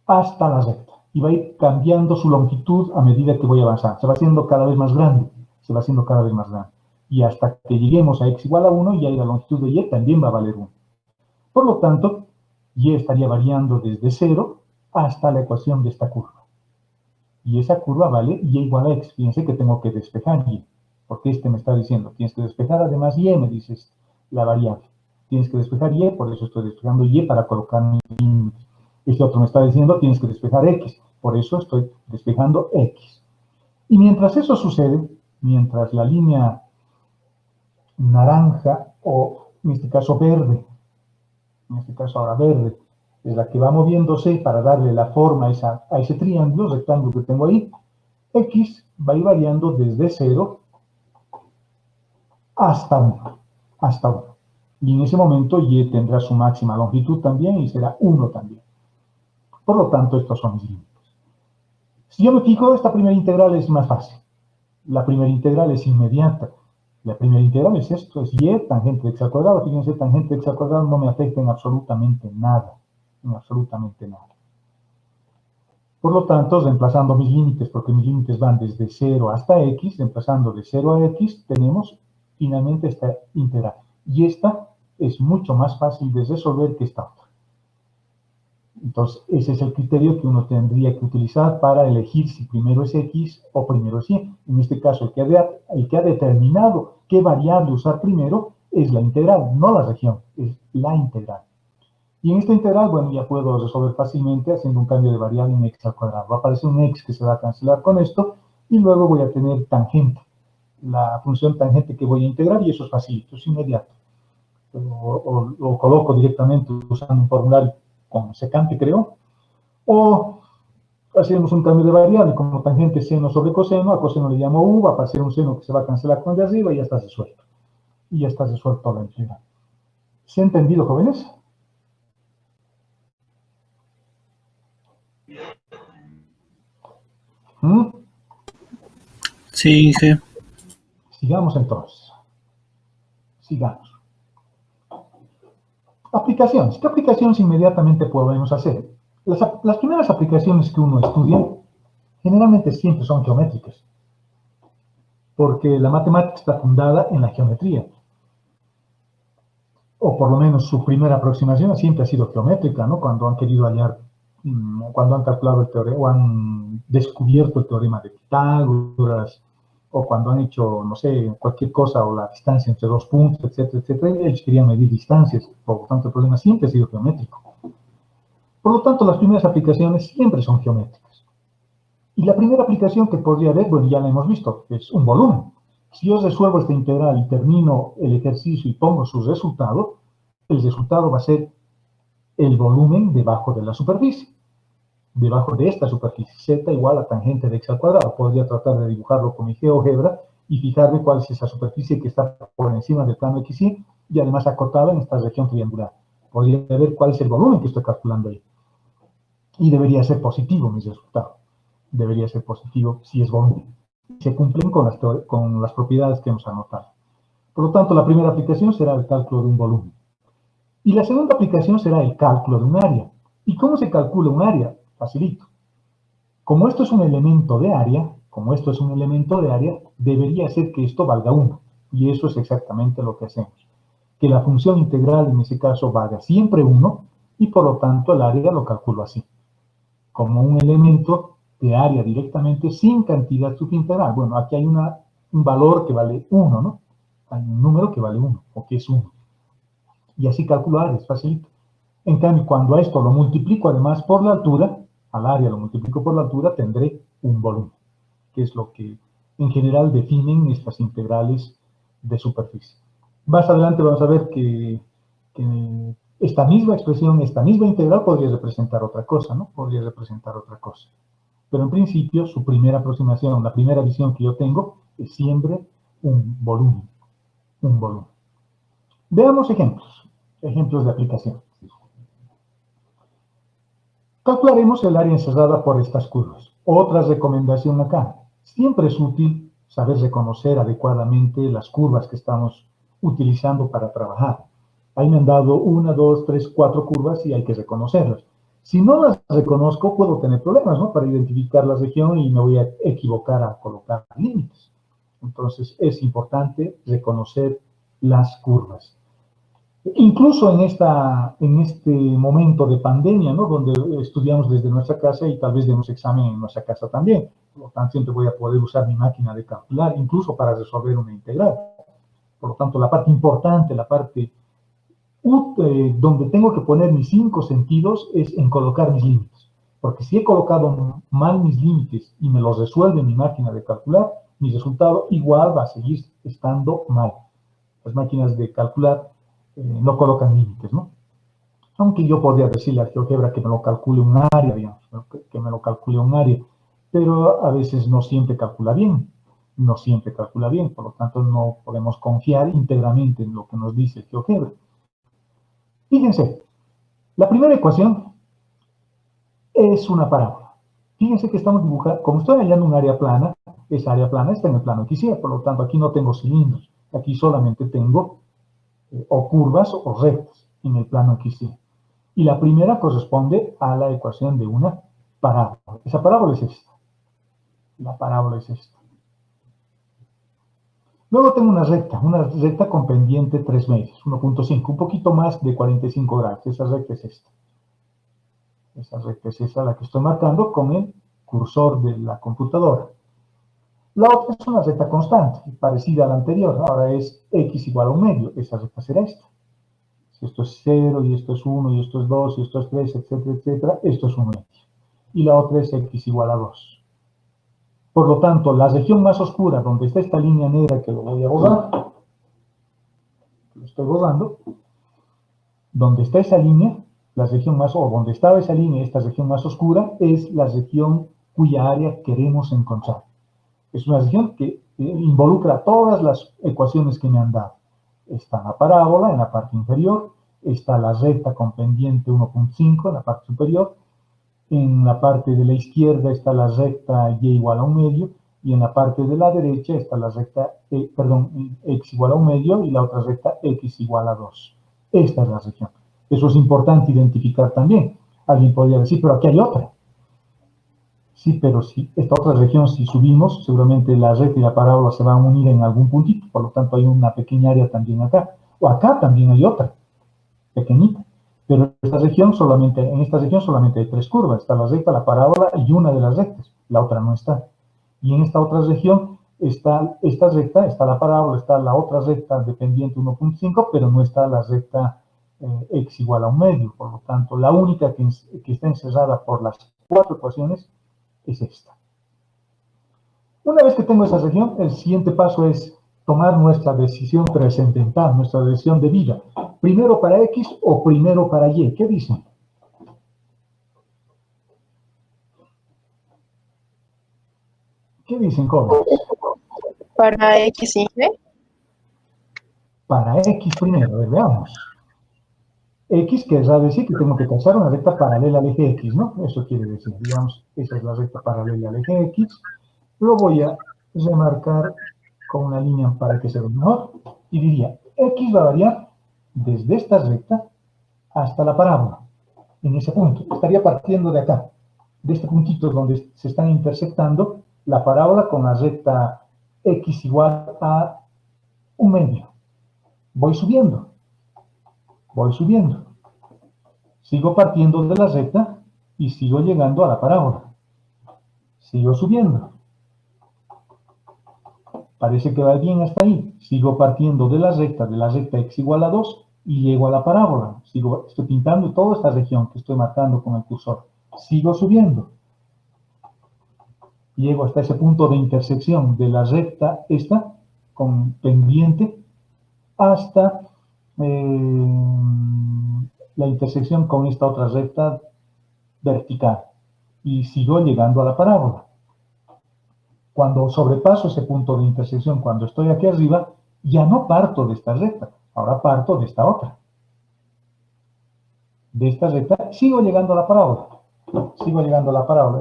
hasta la recta. Y va a ir cambiando su longitud a medida que voy avanzando. Se va haciendo cada vez más grande. Y hasta que lleguemos a x igual a 1, y ahí la longitud de y también va a valer 1. Por lo tanto, y estaría variando desde 0 hasta la ecuación de esta curva. Y esa curva vale y igual a x. Fíjense que tengo que despejar y, porque me está diciendo, tienes que despejar además y, me dice la variable. tienes que despejar y, por eso estoy despejando y para colocar mi límite. Este otro me está diciendo, tienes que despejar x, por eso estoy despejando x. Y mientras eso sucede, mientras la línea naranja, o en este caso verde, en este caso ahora verde, es la que va moviéndose para darle la forma a ese triángulo, rectángulo que tengo ahí, x va a ir variando desde 0 hasta 1, hasta 1. Y en ese momento y tendrá su máxima longitud también y será 1 también. Por lo tanto, estos son mis límites. Si yo me fijo, esta primera integral es más fácil. La primera integral es inmediata. La primera integral es esto, es y tangente de x al cuadrado. Fíjense, tangente de x al cuadrado no me afecta en absolutamente nada. En absolutamente nada. Por lo tanto, reemplazando mis límites, porque mis límites van desde 0 hasta x, reemplazando de 0 a x, tenemos finalmente esta integral. Y esta es mucho más fácil de resolver que esta otra. Entonces, ese es el criterio que uno tendría que utilizar para elegir si primero es x o primero es y. En este caso, el que ha determinado qué variable usar primero es la integral, no la región, es la integral. Y en esta integral, bueno, ya puedo resolver fácilmente haciendo un cambio de variable en x al cuadrado. Va a aparecer un x que se va a cancelar con esto y luego voy a tener tangente, la función tangente que voy a integrar y eso es facilito, es inmediato. Lo coloco directamente usando un formulario con secante, creo, o hacemos un cambio de variable como tangente seno sobre coseno, a coseno le llamo u, va a aparecer un seno que se va a cancelar con el de arriba y ya está resuelto. Y ya está resuelto la integral. ¿Se ha entendido, jóvenes? ¿Mm? Sí, Inge. Sigamos entonces. Sigamos. Aplicaciones. ¿Qué aplicaciones inmediatamente podemos hacer? Las primeras aplicaciones que uno estudia generalmente siempre son geométricas, porque la matemática está fundada en la geometría, o por lo menos su primera aproximación siempre ha sido geométrica, ¿no? Cuando han querido hallar, cuando han calculado el teorema, o han descubierto el teorema de Pitágoras, o cuando han hecho, no sé, cualquier cosa, o la distancia entre dos puntos, etcétera, etcétera, ellos querían medir distancias, por lo tanto el problema siempre ha sido geométrico. Por lo tanto, las primeras aplicaciones siempre son geométricas. Y la primera aplicación que podría haber, bueno, ya la hemos visto, es un volumen. Si yo resuelvo esta integral y termino el ejercicio y pongo su resultado, el resultado va a ser el volumen debajo de la superficie. Debajo de esta superficie, z igual a tangente de x al cuadrado. Podría tratar de dibujarlo con mi GeoGebra y fijarme cuál es esa superficie que está por encima del plano XY y además acotada en esta región triangular. Podría ver cuál es el volumen que estoy calculando ahí. Y debería ser positivo mi resultado. Debería ser positivo si es volumen. Se cumplen con las propiedades que hemos anotado. Por lo tanto, la primera aplicación será el cálculo de un volumen. Y la segunda aplicación será el cálculo de un área. ¿Y cómo se calcula un área? Facilito. Como esto es un elemento de área, debería ser que esto valga 1. Y eso es exactamente lo que hacemos. Que la función integral en ese caso valga siempre 1 y por lo tanto el área lo calculo así. Como un elemento de área directamente sin cantidad subintegral. Bueno, aquí hay un valor que vale 1, ¿no? Hay un número que vale 1 o que es 1. Y así calcular es facilito. En cambio, cuando a esto lo multiplico además por la altura, al área lo multiplico por la altura, tendré un volumen, que es lo que en general definen estas integrales de superficie. Más adelante vamos a ver que esta misma expresión, esta misma integral podría representar otra cosa, ¿no? Podría representar otra cosa. Pero en principio, su primera aproximación, la primera visión que yo tengo, es siempre un volumen. Un volumen. Veamos ejemplos de aplicación. Calcularemos el área encerrada por estas curvas. Otra recomendación acá. Siempre es útil saber reconocer adecuadamente las curvas que estamos utilizando para trabajar. Ahí me han dado 1, 2, 3, 4 curvas y hay que reconocerlas. Si no las reconozco, puedo tener problemas, ¿no? Para identificar la región y me voy a equivocar a colocar límites. Entonces, es importante reconocer las curvas. Incluso en este momento de pandemia, ¿no? Donde estudiamos desde nuestra casa y tal vez demos examen en nuestra casa también. Por lo tanto, siempre voy a poder usar mi máquina de calcular, incluso para resolver una integral. Por lo tanto, la parte importante, la parte donde tengo que poner mis 5 sentidos es en colocar mis límites. Porque si he colocado mal mis límites y me los resuelve mi máquina de calcular, mi resultado igual va a seguir estando mal. Las máquinas de calcular no colocan límites, ¿no? Aunque yo podría decirle al GeoGebra que me lo calcule un área, digamos, ¿no? que me lo calcule un área, pero a veces no siempre calcula bien, no siempre calcula bien, por lo tanto no podemos confiar íntegramente en lo que nos dice el GeoGebra. Fíjense, la primera ecuación es una parábola. Fíjense que estamos dibujando, como estoy hallando un área plana, esa área plana está en el plano XY, por lo tanto aquí no tengo cilindros, aquí solamente tengo o curvas o rectas en el plano XY. Y la primera corresponde a la ecuación de una parábola. Esa parábola es esta. La parábola es esta. Luego tengo una recta con pendiente 3 medios, 1.5, un poquito más de 45 grados. Esa recta es esta. Esa recta es esa la que estoy marcando con el cursor de la computadora. La otra es una recta constante, parecida a la anterior. Ahora es x igual a 1 medio. Esa recta será esta. Si esto es 0, y esto es 1, y esto es 2, y esto es 3, etcétera, etcétera, esto es 1 medio. Y la otra es x igual a 2. Por lo tanto, la región más oscura, donde está esta línea negra que lo voy a borrar, lo estoy borrando, donde está esa línea, la región más, o donde estaba esa línea, esta región más oscura, es la región cuya área queremos encontrar. Es una región que involucra todas las ecuaciones que me han dado. Está la parábola en la parte inferior, está la recta con pendiente 1.5 en la parte superior, en la parte de la izquierda está la recta y igual a 1 medio, y en la parte de la derecha está la recta, x igual a 1 medio, y la otra recta x igual a 2. Esta es la región. Eso es importante identificar también. Alguien podría decir, pero aquí hay otra. Sí, pero si esta otra región, si subimos, seguramente la recta y la parábola se van a unir en algún puntito, por lo tanto hay una pequeña área también acá. O acá también hay otra, pequeñita. Pero en esta región solamente hay 3 curvas. Está la recta, la parábola y una de las rectas. La otra no está. Y en esta otra región está esta recta, está la parábola, está la otra recta de pendiente 1.5, pero no está la recta x igual a 1 medio. Por lo tanto, la única que está encerrada por las 4 ecuaciones es esta. Una vez que tengo esa región, el siguiente paso es tomar nuestra decisión trascendental, nuestra decisión de vida. ¿Primero para X o primero para Y? ¿Qué dicen? ¿Qué dicen, jóvenes? Para X y Y. Para X primero, a ver, veamos. X querrá decir que tengo que trazar una recta paralela al eje X, ¿no? Eso quiere decir, digamos, esa es la recta paralela al eje X. Lo voy a remarcar con una línea para que se vea mejor. Y diría, X va a variar desde esta recta hasta la parábola. En ese punto, estaría partiendo de acá, de este puntito donde se están intersectando la parábola con la recta X igual a 1 medio. Voy subiendo. Sigo partiendo de la recta y sigo llegando a la parábola. Sigo subiendo. Parece que va bien hasta ahí. Sigo partiendo de la recta x igual a 2 y llego a la parábola. Estoy pintando toda esta región que estoy marcando con el cursor. Sigo subiendo. Llego hasta ese punto de intersección de la recta esta con pendiente hasta la intersección con esta otra recta vertical. Y sigo llegando a la parábola. Cuando sobrepaso ese punto de intersección, cuando estoy aquí arriba, ya no parto de esta recta, ahora parto de esta otra. De esta recta sigo llegando a la parábola.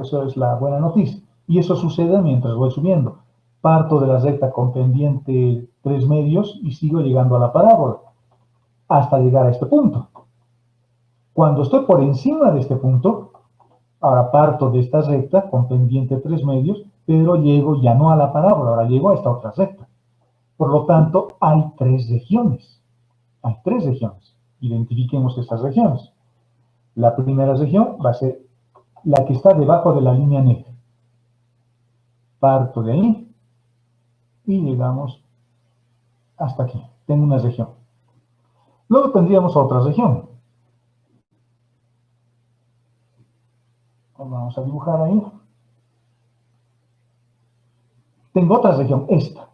Eso es la buena noticia. Y eso sucede mientras voy subiendo. Parto de la recta con pendiente 3 medios y sigo llegando a la parábola hasta llegar a este punto. Cuando estoy por encima de este punto, ahora parto de esta recta con pendiente 3 medios, pero llego ya no a la parábola, ahora llego a esta otra recta. Por lo tanto, hay 3 regiones. Identifiquemos estas regiones. La primera región va a ser la que está debajo de la línea negra. Parto de ahí y llegamos hasta aquí. Tengo una región. Luego tendríamos otra región. Vamos a dibujar ahí. Tengo otra región, esta.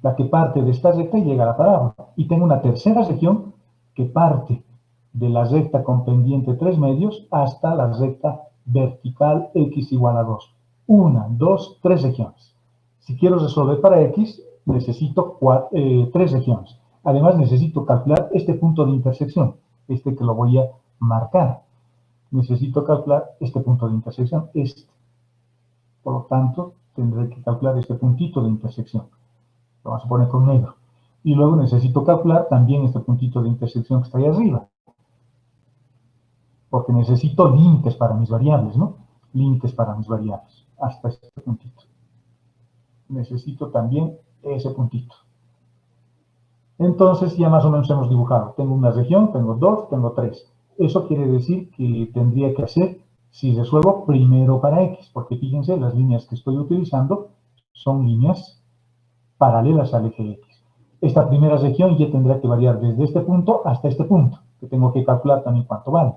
La que parte de esta recta y llega a la parábola. Y tengo una tercera región que parte de la recta con pendiente 3 medios hasta la recta vertical x igual a 2. 1, 2, 3 regiones. Si quiero resolver para x, necesito 3 regiones. Además, necesito calcular este punto de intersección, este que lo voy a marcar. Necesito calcular este punto de intersección, este. Por lo tanto, tendré que calcular este puntito de intersección. Lo vamos a poner con negro. Y luego necesito calcular también este puntito de intersección que está ahí arriba. Porque necesito límites para mis variables, ¿no? Límites para mis variables. Hasta este puntito. Necesito también ese puntito. Entonces ya más o menos hemos dibujado. Tengo una región, tengo 2, tengo 3. Eso quiere decir que tendría que hacer, si resuelvo, primero para x. Porque fíjense, las líneas que estoy utilizando son líneas paralelas al eje X. Esta primera región ya tendrá que variar desde este punto hasta este punto, que tengo que calcular también cuánto vale.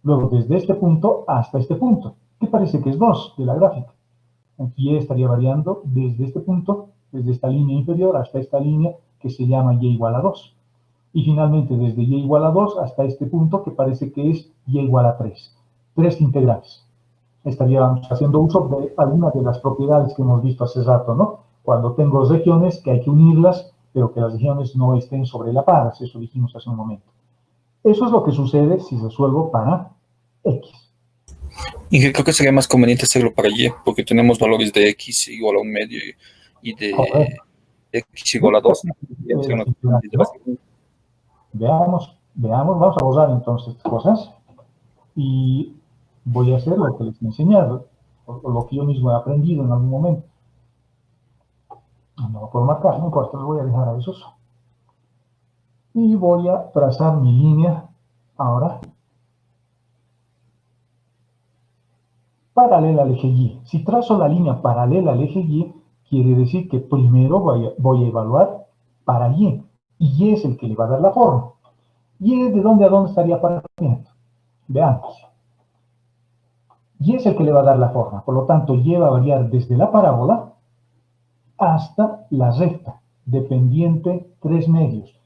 Luego desde este punto hasta este punto, que parece que es 2 de la gráfica. Aquí estaría variando desde este punto, desde esta línea inferior hasta esta línea que se llama y igual a 2. Y finalmente desde y igual a 2 hasta este punto que parece que es y igual a 3. 3 integrales. Estaríamos haciendo uso de algunas de las propiedades que hemos visto hace rato, ¿no? Cuando tengo regiones que hay que unirlas, pero que las regiones no estén sobrelapadas, eso dijimos hace un momento. Eso es lo que sucede si resuelvo para X. Y creo que sería más conveniente hacerlo para Y, porque tenemos valores de X igual a 1 medio y de X igual a 2. Veamos, vamos a borrar entonces estas cosas y voy a hacer lo que les he enseñado, o lo que yo mismo he aprendido en algún momento. No lo puedo marcar, no importa, los voy a dejar a esos. Y voy a trazar mi línea ahora paralela al eje Y. Si trazo la línea paralela al eje Y, quiere decir que primero voy a evaluar para Y. Y Y es el que le va a dar la forma. ¿Y de dónde a dónde estaría partiendo? Veamos. Y es el que le va a dar la forma. Por lo tanto, Y va a variar desde la parábola hasta la recta, dependiente 3 medios.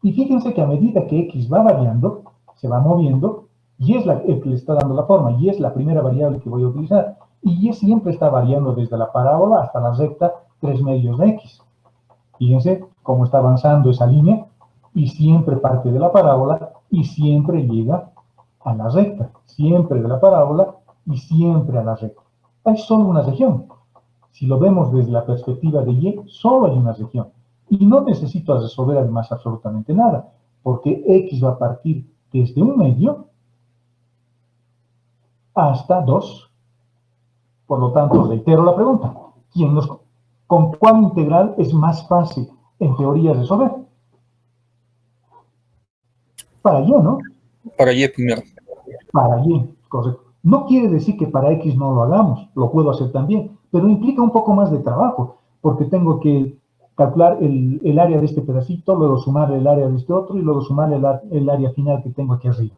Y fíjense que a medida que X va variando, se va moviendo, Y es el que le está dando la forma, Y es la primera variable que voy a utilizar. Y Y siempre está variando desde la parábola hasta la recta 3 medios de X. Fíjense cómo está avanzando esa línea, y siempre parte de la parábola, y siempre llega a la recta. Siempre de la parábola, y siempre a la recta. Hay solo una región. Si lo vemos desde la perspectiva de Y, solo hay una región. Y no necesito resolver además absolutamente nada, porque X va a partir desde 1 medio hasta 2. Por lo tanto, reitero la pregunta. ¿Con cuál integral es más fácil, en teoría, resolver? Para Y, ¿no? Para Y primero. Para Y, correcto. No quiere decir que para X no lo hagamos, lo puedo hacer también, pero implica un poco más de trabajo, porque tengo que calcular el área de este pedacito, luego sumar el área de este otro, y luego sumar el área final que tengo aquí arriba.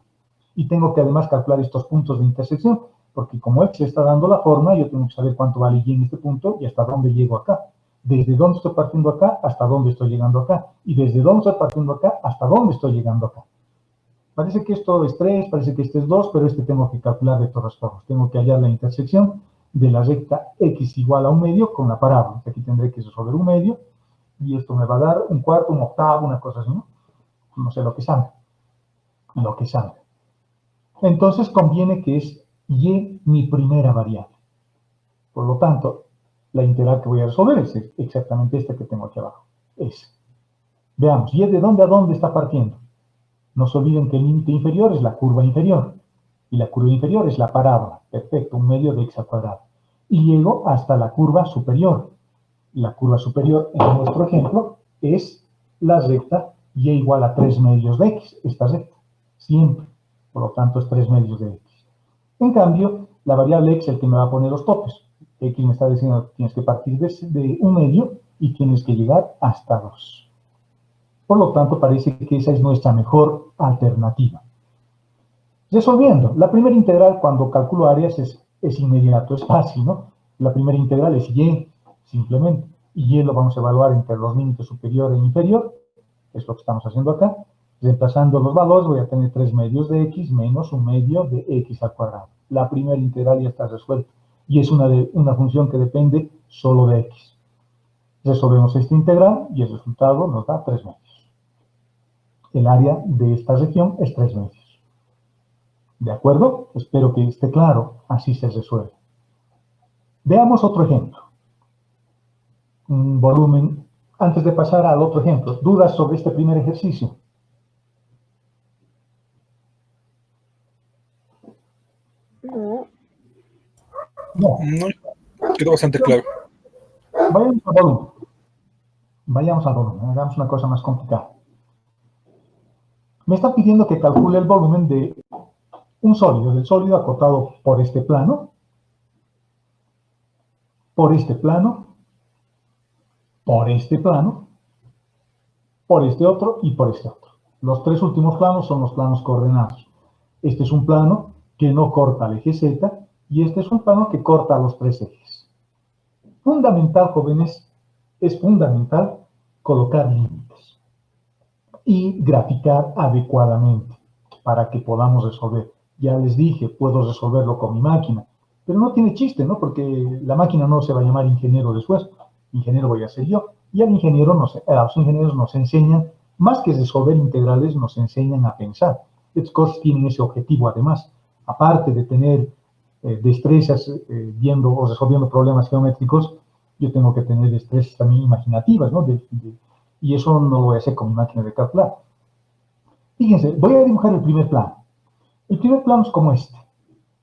Y tengo que además calcular estos puntos de intersección, porque como X está dando la forma, yo tengo que saber cuánto vale Y en este punto y hasta dónde llego acá. Desde dónde estoy partiendo acá hasta dónde estoy llegando acá. Y desde dónde estoy partiendo acá hasta dónde estoy llegando acá. Parece que esto es 3, parece que este es 2, pero este tengo que calcular de todas formas. Tengo que hallar la intersección de la recta X igual a 1 medio con la parábola. Aquí tendré que resolver 1 medio, y esto me va a dar 1/4, 1/8, una cosa así, ¿no? No sé lo que salga. Lo que salga. Entonces conviene que es Y mi primera variable. Por lo tanto, la integral que voy a resolver es exactamente esta que tengo aquí abajo. Veamos, ¿Y de dónde a dónde está partiendo? No se olviden que el límite inferior es la curva inferior. Y la curva inferior es la parábola. Perfecto, 1 medio de X al cuadrado. Y llego hasta la curva superior. La curva superior, en nuestro ejemplo, es la recta Y igual a 3 medios de X. Esta recta. Siempre. Por lo tanto, es 3 medios de X. En cambio, la variable X es el que me va a poner los topes. X me está diciendo que tienes que partir de 1 medio y tienes que llegar hasta 2. Por lo tanto, parece que esa es nuestra mejor alternativa. Resolviendo, la primera integral cuando calculo áreas es inmediato, es fácil, ¿no? La primera integral es y, simplemente, y lo vamos a evaluar entre los límites superior e inferior, es lo que estamos haciendo acá. Reemplazando los valores voy a tener 3 medios de x menos 1 medio de x al cuadrado. La primera integral ya está resuelta, y es una función que depende solo de x. Resolvemos esta integral y el resultado nos da 3 medios. El área de esta región es 3 medios. ¿De acuerdo? Espero que esté claro. Así se resuelve. Veamos otro ejemplo. Un volumen. Antes de pasar al otro ejemplo, ¿dudas sobre este primer ejercicio? No. No. No, quedó bastante claro. Vayamos al volumen. Vayamos al volumen. Hagamos una cosa más complicada. Me está pidiendo que calcule el volumen de un sólido, del sólido acotado por este plano, por este plano, por este plano, por este otro y por este otro. Los tres últimos planos son los planos coordenados. Este es un plano que no corta al eje Z y este es un plano que corta a los tres ejes. Fundamental, jóvenes, es fundamental colocar límites y graficar adecuadamente para que podamos resolver. Ya les dije, puedo resolverlo con mi máquina, pero no tiene chiste, ¿no? Porque la máquina no se va a llamar ingeniero después. Ingeniero voy a ser yo. Y al ingeniero a los ingenieros nos enseñan, más que resolver integrales, nos enseñan a pensar. Estos cursos tienen ese objetivo, además. Aparte de tener destrezas viendo o resolviendo problemas geométricos, yo tengo que tener destrezas también imaginativas, ¿no? Y eso no lo voy a hacer con mi máquina de calcular. Fíjense, voy a dibujar el primer plano. El primer plano es como este.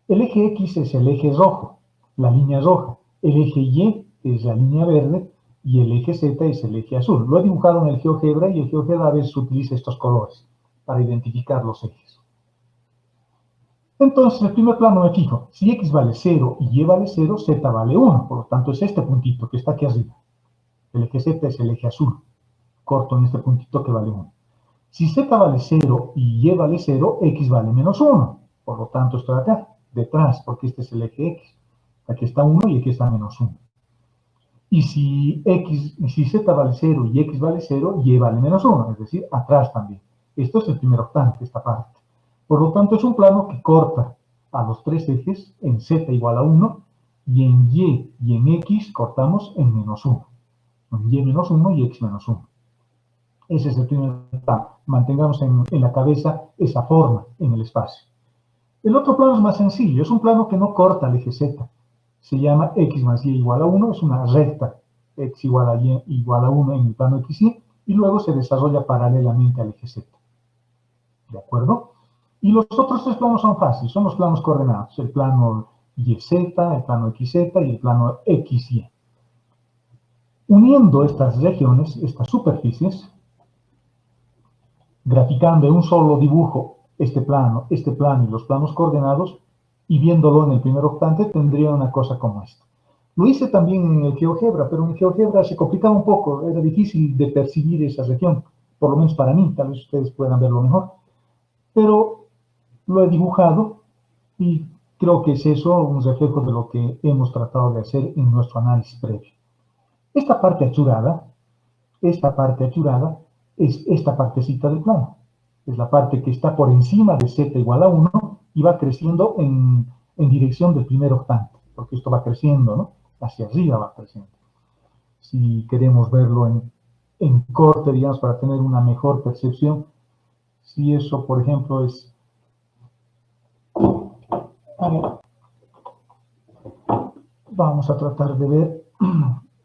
El eje X es el eje rojo, la línea roja. El eje Y es la línea verde y el eje Z es el eje azul. Lo he dibujado en el GeoGebra y el GeoGebra a veces utiliza estos colores para identificar los ejes. Entonces, el primer plano me fijo, si X vale 0 y Y vale 0, Z vale 1. Por lo tanto, es este puntito que está aquí arriba. El eje Z es el eje azul. Corto en este puntito que vale 1. Si Z vale 0 y Y vale 0, X vale menos 1. Por lo tanto, estoy acá, detrás, porque este es el eje X. Aquí está 1 y aquí está menos 1. Y si Z vale 0 y X vale 0, Y vale menos 1, es decir, atrás también. Esto es el primer octante, esta parte. Por lo tanto, es un plano que corta a los tres ejes en Z igual a 1 y en Y y en X cortamos en menos 1. En Y menos 1 y X menos 1. Ese es el primer plano. Mantengamos en la cabeza esa forma en el espacio. El otro plano es más sencillo. Es un plano que no corta al eje Z. Se llama X más Y igual a 1. Es una recta. X igual a Y igual a 1 en el plano XY. Y luego se desarrolla paralelamente al eje Z. ¿De acuerdo? Y los otros tres planos son fáciles. Son los planos coordenados. El plano YZ, el plano XZ y el plano XY. Uniendo estas regiones, estas superficies, graficando en un solo dibujo este plano y los planos coordenados, y viéndolo en el primer octante, tendría una cosa como esta. Lo hice también en el GeoGebra, pero en el GeoGebra se complicaba un poco, era difícil de percibir esa región, por lo menos para mí, tal vez ustedes puedan verlo mejor. Pero lo he dibujado y creo que es eso un reflejo de lo que hemos tratado de hacer en nuestro análisis previo. Esta parte achurada es esta partecita del plano. Es la parte que está por encima de Z igual a 1 y va creciendo en dirección del primer octante, porque esto va creciendo, ¿no? Hacia arriba va creciendo. Si queremos verlo en corte, digamos, para tener una mejor percepción, si eso, por ejemplo, es... A ver, vamos a tratar de ver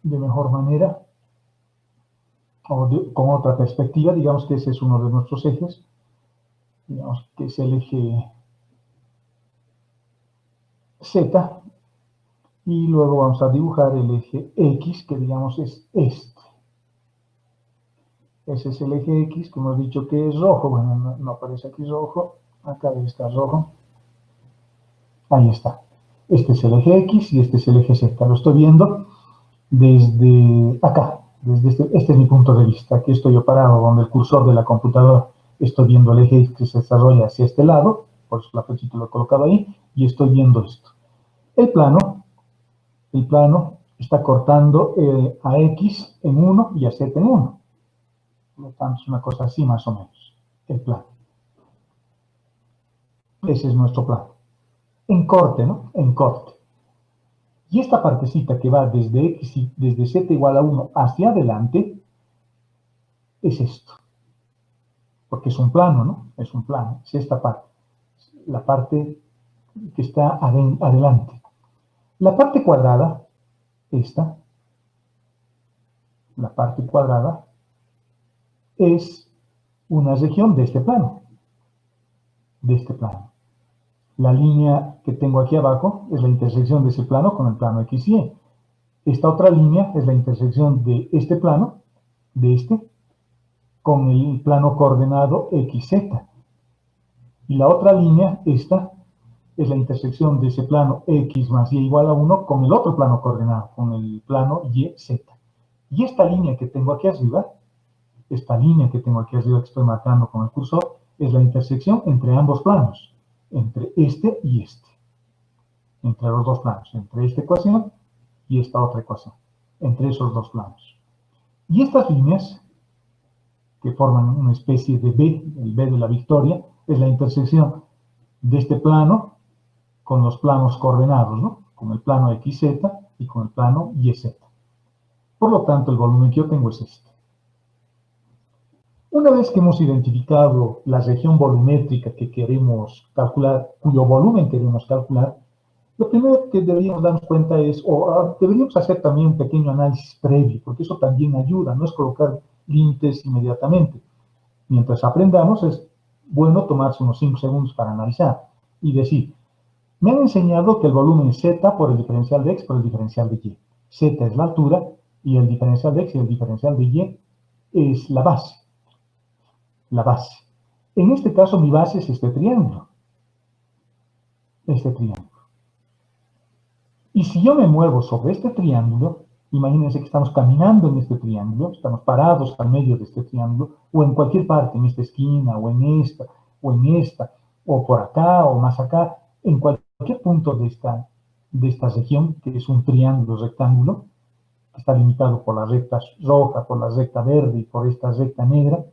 de mejor manera o con otra perspectiva. Digamos que ese es uno de nuestros ejes, digamos que es el eje Z, y luego vamos a dibujar el eje X, que digamos es este. Ese es el eje X, que hemos dicho que es rojo. Bueno, no aparece aquí rojo, acá debe estar rojo. Ahí está. Este es el eje X y este es el eje Z. Lo estoy viendo desde acá, Este es mi punto de vista. Aquí estoy yo parado donde el cursor de la computadora, estoy viendo el eje X que se desarrolla hacia este lado, por eso la flechita lo he colocado ahí, y estoy viendo esto. El plano está cortando a X en 1 y a Z en 1. Por lo tanto, es una cosa así más o menos, el plano. Ese es nuestro plano. En corte, ¿no? En corte. Y esta partecita que va desde X y desde Z igual a 1 hacia adelante, es esto. Porque es un plano, ¿no? Es un plano. Es esta parte. La parte que está adelante. La parte cuadrada, esta, la parte cuadrada, es una región de este plano. De este plano. La línea que tengo aquí abajo es la intersección de ese plano con el plano XY. Esta otra línea es la intersección de este plano, de este, con el plano coordenado XZ. Y la otra línea, esta, es la intersección de ese plano X más Y igual a 1 con el otro plano coordenado, con el plano YZ. Y esta línea que tengo aquí arriba, que estoy marcando con el cursor, es la intersección entre ambos planos, entre este y este. Entre los dos planos, entre esta ecuación y esta otra ecuación, entre esos dos planos. Y estas líneas, que forman una especie de B, el B de la victoria, es la intersección de este plano con los planos coordenados, ¿no? Con el plano XZ y con el plano YZ. Por lo tanto, el volumen que yo tengo es este. Una vez que hemos identificado la región volumétrica que queremos calcular, cuyo volumen queremos calcular, lo primero que deberíamos darnos cuenta es, o deberíamos hacer también un pequeño análisis previo, porque eso también ayuda, no es colocar límites inmediatamente. Mientras aprendamos, es bueno tomarse unos 5 segundos para analizar y decir, me han enseñado que el volumen es Z por el diferencial de X por el diferencial de Y. Z es la altura y el diferencial de X y el diferencial de Y es la base. La base. En este caso, mi base es este triángulo. Este triángulo. Y si yo me muevo sobre este triángulo, imagínense que estamos caminando en este triángulo, estamos parados al medio de este triángulo, o en cualquier parte, en esta esquina, o en esta, o por acá, o más acá, en cualquier punto de esta región, que es un triángulo rectángulo, que está limitado por la recta roja, por la recta verde y por esta recta negra,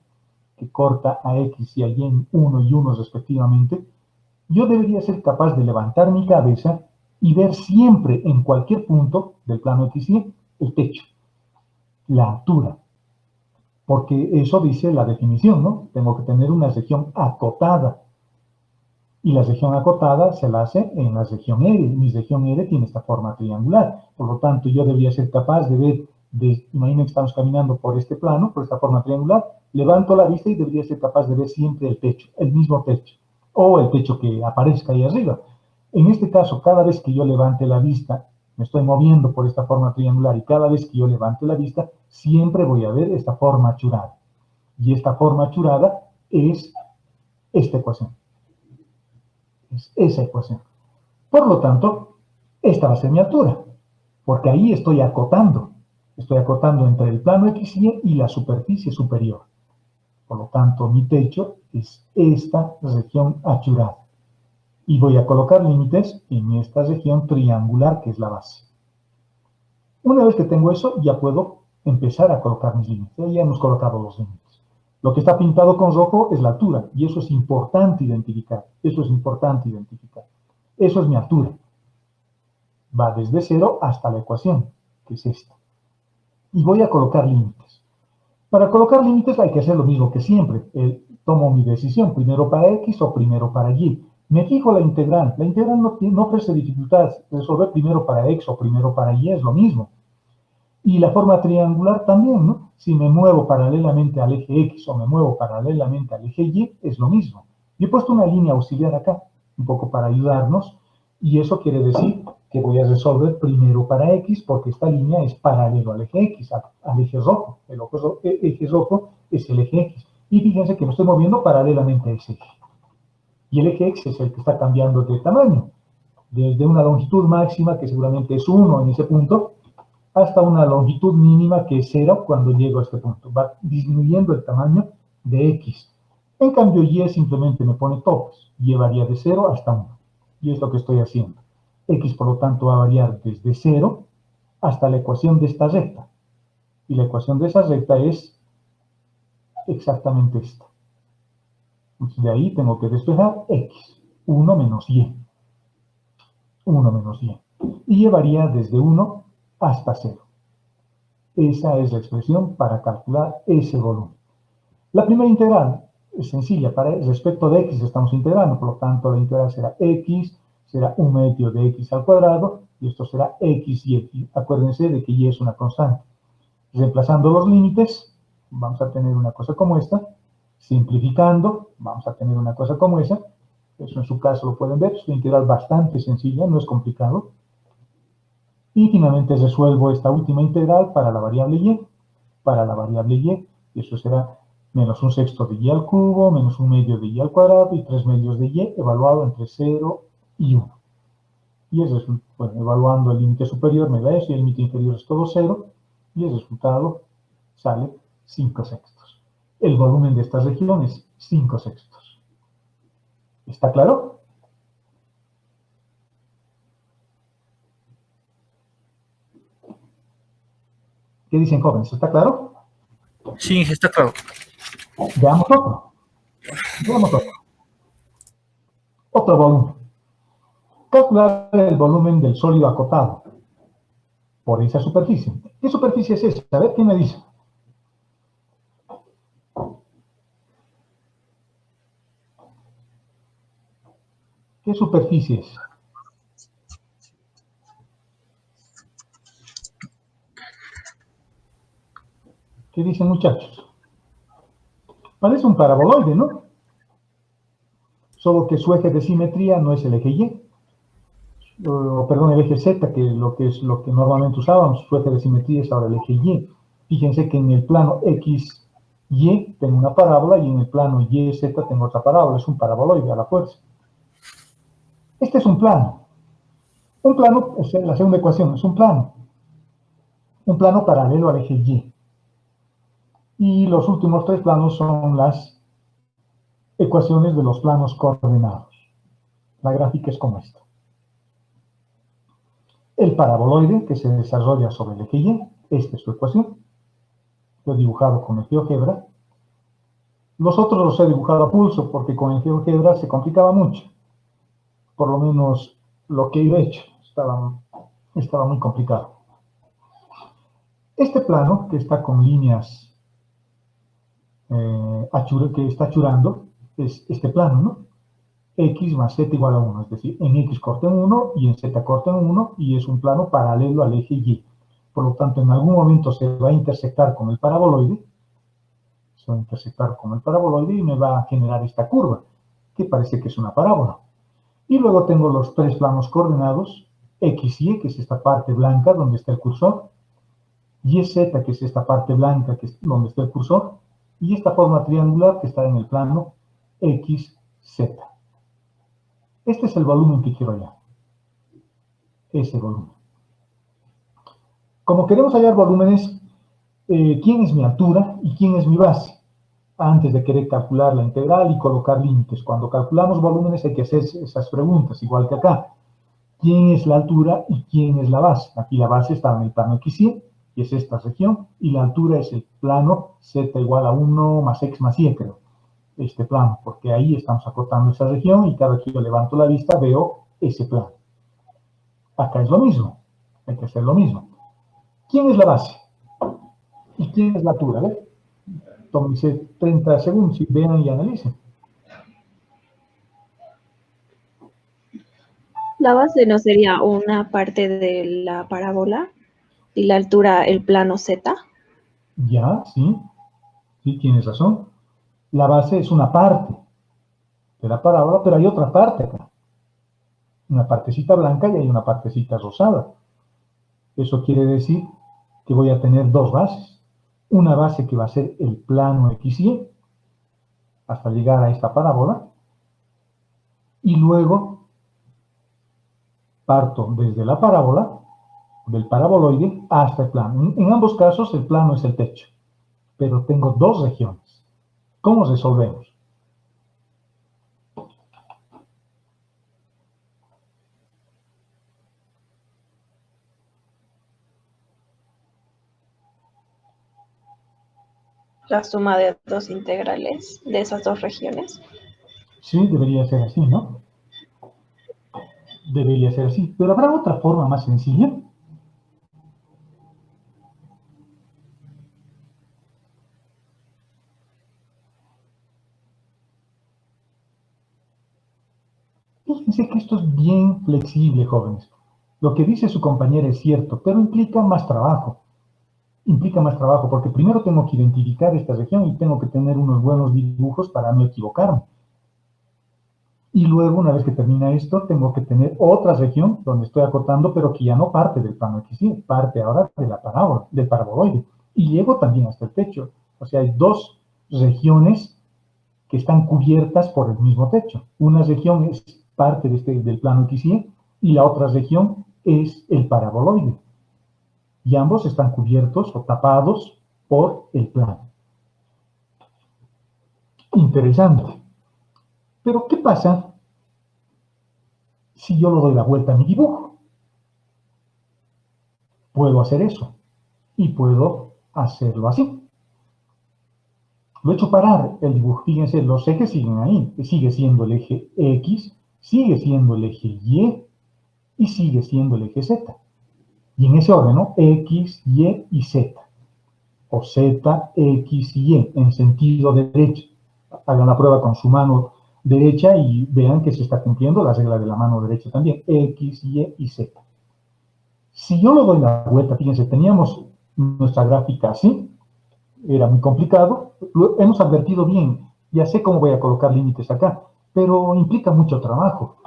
que corta a X y a Y en 1 y 1 respectivamente, yo debería ser capaz de levantar mi cabeza y ver siempre en cualquier punto del plano XY el techo, la altura, porque eso dice la definición, ¿no? Tengo que tener una región acotada, y la región acotada se la hace en la región R. Mi región R tiene esta forma triangular, por lo tanto yo debería ser capaz de ver, imaginen que estamos caminando por este plano, por esta forma triangular, levanto la vista y debería ser capaz de ver siempre el techo, el mismo techo, o el techo que aparezca ahí arriba. En este caso, cada vez que yo levante la vista, me estoy moviendo por esta forma triangular y cada vez que yo levante la vista, siempre voy a ver esta forma achurada. Y esta forma achurada es esta ecuación. Es esa ecuación. Por lo tanto, esta va a ser mi altura, porque ahí estoy acotando entre el plano XY y la superficie superior. Por lo tanto, mi techo es esta región achurada. Y voy a colocar límites en esta región triangular que es la base. Una vez que tengo eso, ya puedo empezar a colocar mis límites. Ya hemos colocado los límites. Lo que está pintado con rojo es la altura, y eso es importante identificar. Eso es mi altura. Va desde 0 hasta la ecuación, que es esta. Y voy a colocar límites. Para colocar límites hay que hacer lo mismo que siempre. Tomo mi decisión, primero para X o primero para Y. Me fijo la integral. La integral no ofrece dificultad. Resolver primero para X o primero para Y es lo mismo. Y la forma triangular también, ¿no? Si me muevo paralelamente al eje X o me muevo paralelamente al eje Y, es lo mismo. Yo he puesto una línea auxiliar acá, un poco para ayudarnos, y eso quiere decir que voy a resolver primero para X, porque esta línea es paralelo al eje X, al eje rojo. El eje rojo es el eje X. Y fíjense que me estoy moviendo paralelamente a ese eje. Y el eje X es el que está cambiando de tamaño. Desde una longitud máxima, que seguramente es 1 en ese punto, hasta una longitud mínima que es 0 cuando llego a este punto. Va disminuyendo el tamaño de x. En cambio, y simplemente me pone topes. Y varía de 0 hasta 1. Y es lo que estoy haciendo. X, por lo tanto, va a variar desde 0 hasta la ecuación de esta recta. Y la ecuación de esa recta es exactamente esta. Entonces, de ahí tengo que despejar x. 1 menos y. 1 menos y. Y varía desde 1 hasta 0. Esa es la expresión para calcular ese volumen. La primera integral es sencilla. Respecto de x estamos integrando, por lo tanto la integral será x, será 1/2 de x al cuadrado, y esto será x y x. Acuérdense de que y es una constante. Reemplazando los límites, vamos a tener una cosa como esta. Simplificando, vamos a tener una cosa como esa. Eso en su caso lo pueden ver, es una integral bastante sencilla, no es complicado. Y finalmente resuelvo esta última integral para la variable y. Para la variable y eso será menos 1/6 de y al cubo, menos 1/2 de y al cuadrado y 3/2 de y evaluado entre 0 y 1. Y el resultado, bueno, evaluando el límite superior me da eso y el límite inferior es todo 0. Y el resultado sale 5/6. El volumen de esta región es 5/6. ¿Está claro? ¿Qué dicen, jóvenes? ¿Está claro? Sí, está claro. Veamos otro. Veamos otro. Otro volumen. Calcular el volumen del sólido acotado por esa superficie. ¿Qué superficie es esa? A ver, ¿quién me dice? ¿Qué superficie es? ¿Qué dicen, muchachos? Parece un paraboloide, ¿no? Solo que su eje de simetría no es el eje Y. Perdón, el eje Z, que es lo que normalmente usábamos. Su eje de simetría es ahora el eje Y. Fíjense que en el plano X, Y tengo una parábola y en el plano Y, Z tengo otra parábola. Es un paraboloide a la fuerza. Este es un plano. Un plano, es la segunda ecuación, es un plano. Un plano paralelo al eje Y. Y los últimos tres planos son las ecuaciones de los planos coordenados. La gráfica es como esta. El paraboloide que se desarrolla sobre el eje Y, esta es su ecuación. Lo he dibujado con el GeoGebra. Los otros los he dibujado a pulso porque con el GeoGebra se complicaba mucho. Por lo menos lo que he hecho estaba muy complicado. Este plano que está con líneas que está achurando es este plano, ¿no? X más Z igual a 1, es decir, en X corta en 1 y en Z corta en 1 y es un plano paralelo al eje Y. Por lo tanto, en algún momento se va a intersectar con el paraboloide, y me va a generar esta curva, que parece que es una parábola. Y luego tengo los tres planos coordenados, X y, que es esta parte blanca donde está el cursor, y Z, que es esta parte blanca que es donde está el cursor, y esta forma triangular que está en el plano XZ. Este es el volumen que quiero hallar. Ese volumen. Como queremos hallar volúmenes, ¿quién es mi altura y quién es mi base? Antes de querer calcular la integral y colocar límites. Cuando calculamos volúmenes hay que hacer esas preguntas, igual que acá. ¿Quién es la altura y quién es la base? Aquí la base está en el plano XY, y es esta región, y la altura es el plano Z igual a 1 más X más Y, creo. Este plano, porque ahí estamos acotando esa región y cada vez que yo levanto la vista veo ese plano. Acá es lo mismo, hay que hacer lo mismo. ¿Quién es la base? ¿Y quién es la altura? ¿Ves? Tómense 30 segundos y vean y analicen. La base no sería una parte de la parábola y la altura el plano Z. Ya, sí, tienes razón. La base es una parte de la parábola, pero hay otra parte acá. Una partecita blanca y hay una partecita rosada. Eso quiere decir que voy a tener dos bases. Una base que va a ser el plano XY, hasta llegar a esta parábola, y luego parto desde la parábola, del paraboloide hasta el plano. En ambos casos el plano es el techo, pero tengo dos regiones. ¿Cómo resolvemos? La suma de dos integrales de esas dos regiones. Sí, debería ser así, ¿no? Debería ser así. Pero ¿habrá otra forma más sencilla? Fíjense que esto es bien flexible, jóvenes. Lo que dice su compañera es cierto, pero implica más trabajo. Implica más trabajo porque primero tengo que identificar esta región y tengo que tener unos buenos dibujos para no equivocarme. Y luego, una vez que termina esto, tengo que tener otra región donde estoy acotando, pero que ya no parte del plano XY, parte ahora de la parábola, del paraboloide. Y llego también hasta el techo. O sea, hay dos regiones que están cubiertas por el mismo techo. Una región es parte del plano XY y la otra región es el paraboloide. Y ambos están cubiertos o tapados por el plano. Interesante. Pero, ¿qué pasa si yo le doy la vuelta a mi dibujo? Puedo hacer eso y puedo hacerlo así. Lo he hecho parar el dibujo. Fíjense, los ejes siguen ahí. Sigue siendo el eje X, sigue siendo el eje Y sigue siendo el eje Z. Y en ese orden, ¿no? X, Y Z. O Z, X y Y en sentido derecho. Hagan la prueba con su mano derecha y vean que se está cumpliendo la regla de la mano derecha también. X, Y Z. Si yo le doy la vuelta, fíjense, teníamos nuestra gráfica así, era muy complicado, lo hemos advertido bien, ya sé cómo voy a colocar límites acá, pero implica mucho trabajo.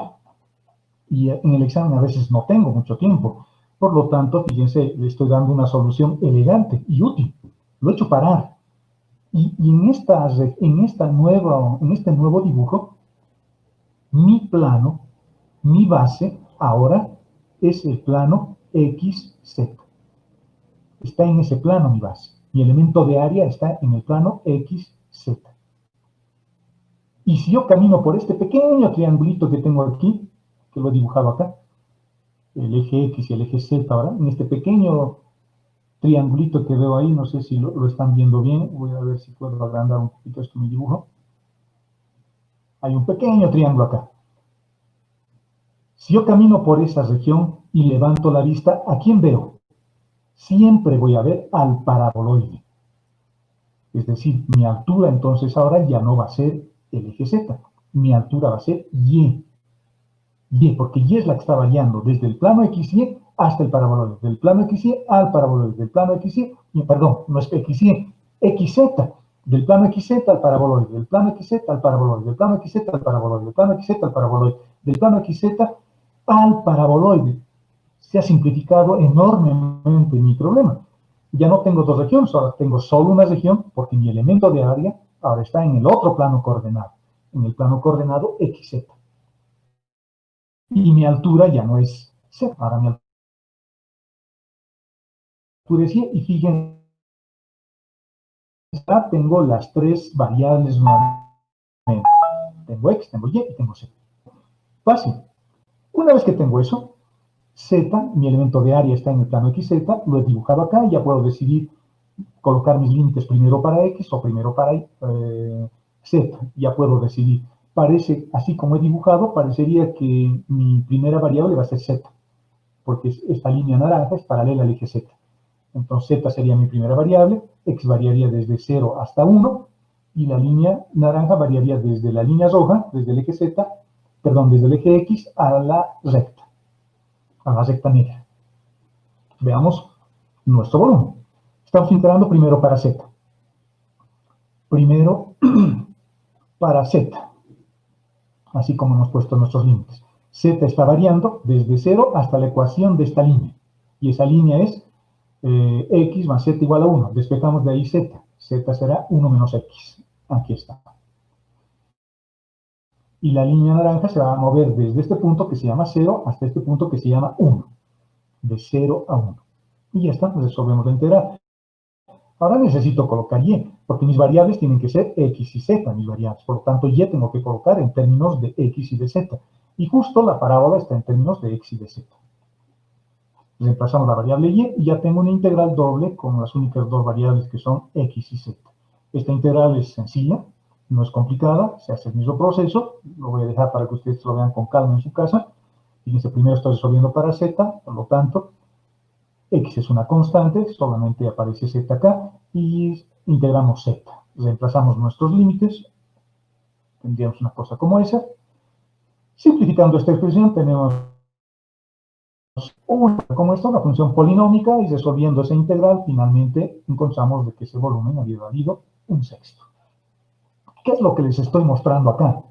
Y en el examen a veces no tengo mucho tiempo. Por lo tanto, fíjense, le estoy dando una solución elegante y útil. Lo he hecho parar. Y en este nuevo dibujo, mi plano, mi base, ahora es el plano XZ. Está en ese plano mi base. Mi elemento de área está en el plano XZ. Y si yo camino por este pequeño triangulito que tengo aquí, que lo he dibujado acá, el eje X y el eje Z ahora, en este pequeño triangulito que veo ahí, no sé si lo están viendo bien, voy a ver si puedo agrandar un poquito esto mi dibujo. Hay un pequeño triángulo acá. Si yo camino por esa región y levanto la vista, ¿a quién veo? Siempre voy a ver al paraboloide. Es decir, mi altura entonces ahora ya no va a ser el eje Z, mi altura va a ser Y. Y, porque Y es la que está variando desde el plano XY hasta el paraboloide, del plano XY al paraboloide, del plano XY, perdón, no es XY, XZ, del plano XZ al paraboloide, del plano XZ al paraboloide, del plano XZ al paraboloide, del plano XZ al paraboloide, del plano XZ al paraboloide. Se ha simplificado enormemente mi problema. Ya no tengo dos regiones, ahora tengo solo una región porque mi elemento de área ahora está en el otro plano coordenado, en el plano coordenado XZ. Y mi altura ya no es Z, ahora mi altura es Y, y fíjense, tengo las tres variables nuevamente. Tengo X, tengo Y y tengo Z. Fácil. Una vez que tengo eso, Z, mi elemento de área está en el plano XZ, lo he dibujado acá y ya puedo decidir colocar mis límites primero para X o primero para Z. Ya puedo decidir. Parece, así como he dibujado, parecería que mi primera variable va a ser Z, porque esta línea naranja es paralela al eje Z. Entonces Z sería mi primera variable, X variaría desde 0 hasta 1, y la línea naranja variaría desde la línea roja, desde el eje Z, perdón, desde el eje X a la recta negra. Veamos nuestro volumen. Estamos filtrando primero para Z. Primero para Z, así como hemos puesto nuestros límites. Z está variando desde 0 hasta la ecuación de esta línea. Y esa línea es X más Z igual a 1. Despejamos de ahí Z. Z será 1 menos X. Aquí está. Y la línea naranja se va a mover desde este punto que se llama 0 hasta este punto que se llama 1. de 0 a 1. Y ya está, resolvemos la integral. Ahora necesito colocar y, porque mis variables tienen que ser x y z, mis variables. Por lo tanto, y tengo que colocar en términos de x y de z. Y justo la parábola está en términos de x y de z. Reemplazamos la variable y ya tengo una integral doble con las únicas dos variables que son x y z. Esta integral es sencilla, no es complicada, se hace el mismo proceso. Lo voy a dejar para que ustedes lo vean con calma en su casa. Fíjense, primero estoy resolviendo para z, por lo tanto, x es una constante, solamente aparece z acá, y integramos z. Reemplazamos nuestros límites, tendríamos una cosa como esa. Simplificando esta expresión, tenemos como esta, una función polinómica, y resolviendo esa integral, finalmente encontramos de que ese volumen había valido un sexto. ¿Qué es lo que les estoy mostrando acá?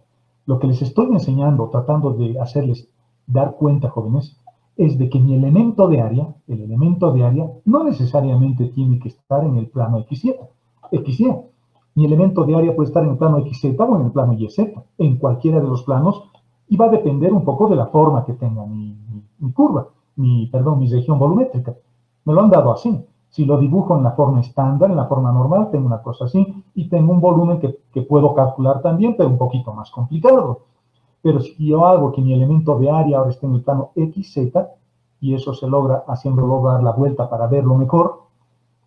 Lo que les estoy enseñando, tratando de hacerles dar cuenta, jóvenes, es de que mi elemento de área, el elemento de área, no necesariamente tiene que estar en el plano XY. Mi elemento de área puede estar en el plano XZ o en el plano YZ, en cualquiera de los planos, y va a depender un poco de la forma que tenga mi curva, mi región volumétrica. Me lo han dado así. Si lo dibujo en la forma estándar, en la forma normal, tengo una cosa así, y tengo un volumen que puedo calcular también, pero un poquito más complicado. Pero si yo hago que mi elemento de área ahora esté en el plano XZ, y eso se logra haciéndolo dar la vuelta para verlo mejor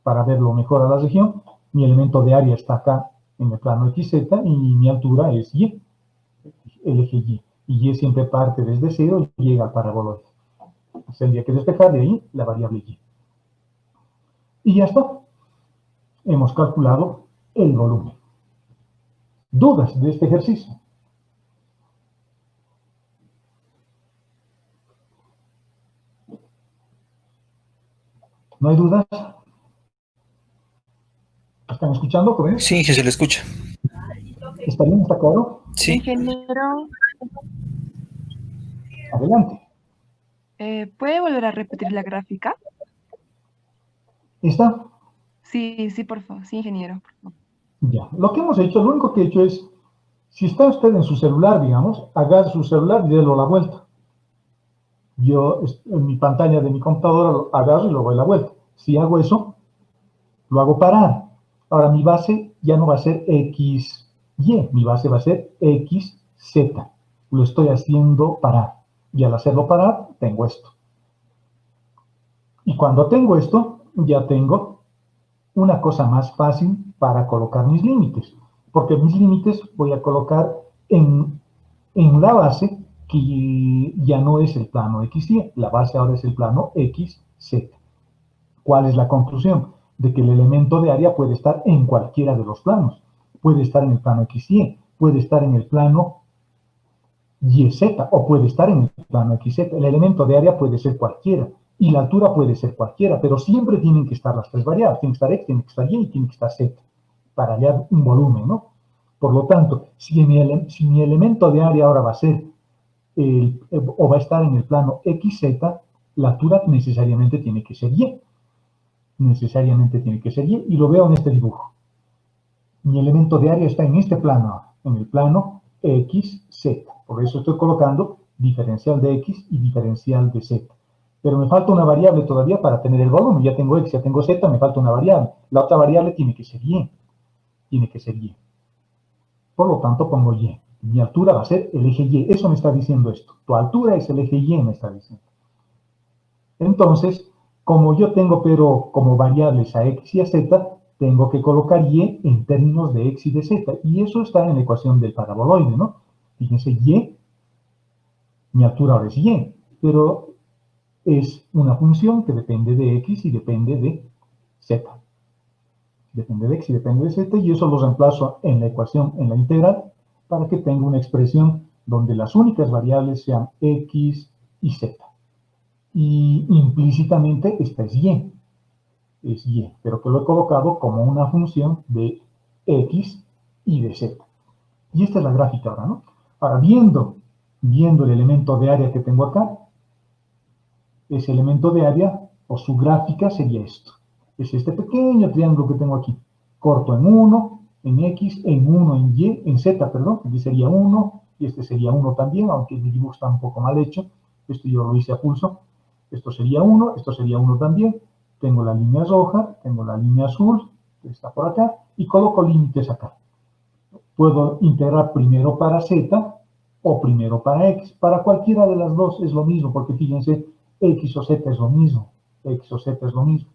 a la región, mi elemento de área está acá en el plano XZ y mi altura es Y, el eje Y. Y Y siempre parte desde 0 y llega al paraboloide. Tendría que despejar de ahí la variable Y. Y ya está. Hemos calculado el volumen. ¿Dudas de este ejercicio? ¿No hay dudas? ¿Están escuchando, jóvenes? Sí, que se le escucha. ¿Está bien? ¿Está claro? Sí. Ingeniero, Adelante. ¿puede volver a repetir la gráfica? ¿Está? Sí, sí, por favor. Sí, ingeniero. Por favor. Ya. Lo que hemos hecho, lo único que he hecho es, si está usted en su celular, digamos, agarre su celular y délo la vuelta. Yo, en mi pantalla de mi computadora, lo agarro y lo doy la vuelta. Si hago eso, lo hago parar. Ahora, mi base ya no va a ser XY, mi base va a ser XZ. Lo estoy haciendo parar. Y al hacerlo parar, tengo esto. Y cuando tengo esto, ya tengo una cosa más fácil para colocar mis límites. Porque mis límites voy a colocar en la base, que ya no es el plano XY. La base ahora es el plano XZ. ¿Cuál es la conclusión? De que el elemento de área puede estar en cualquiera de los planos. Puede estar en el plano XY, puede estar en el plano YZ o puede estar en el plano XZ. El elemento de área puede ser cualquiera y la altura puede ser cualquiera, pero siempre tienen que estar las tres variables. Tiene que estar X, tiene que estar Y y tiene que estar Z para hallar un volumen, ¿no? Por lo tanto, si mi elemento de área ahora va a ser o va a estar en el plano XZ, la altura necesariamente tiene que ser Y. Necesariamente tiene que ser Y, y lo veo en este dibujo. Mi elemento de área está en este plano, en el plano XZ. Por eso estoy colocando diferencial de X y diferencial de Z. Pero me falta una variable todavía para tener el volumen. Ya tengo X, ya tengo Z, me falta una variable. La otra variable tiene que ser Y. Tiene que ser Y. Por lo tanto, pongo Y. Mi altura va a ser el eje Y. Eso me está diciendo esto. Tu altura es el eje Y, me está diciendo. Entonces, como yo tengo, pero como variables a X y a Z, tengo que colocar Y en términos de X y de Z. Y eso está en la ecuación del paraboloide, ¿no? Fíjense, Y, mi altura ahora es Y, pero es una función que depende de X y depende de Z. Depende de X y depende de Z, y eso lo reemplazo en la ecuación, en la integral, para que tenga una expresión donde las únicas variables sean X y Z. Y implícitamente esta es Y, pero que lo he colocado como una función de X y de Z. Y esta es la gráfica ahora, ¿no? Ahora, viendo el elemento de área que tengo acá, ese elemento de área, o su gráfica sería esto. Es este pequeño triángulo que tengo aquí. Corto en 1, en X, en 1, en Y, en Z, perdón. Aquí sería 1, y este sería 1 también, aunque el dibujo está un poco mal hecho. Esto yo lo hice a pulso. Esto sería 1, esto sería 1 también. Tengo la línea roja, tengo la línea azul, que está por acá, y coloco límites acá. Puedo integrar primero para z o primero para x. Para cualquiera de las dos es lo mismo, porque fíjense, x o z es lo mismo. X o z es lo mismo.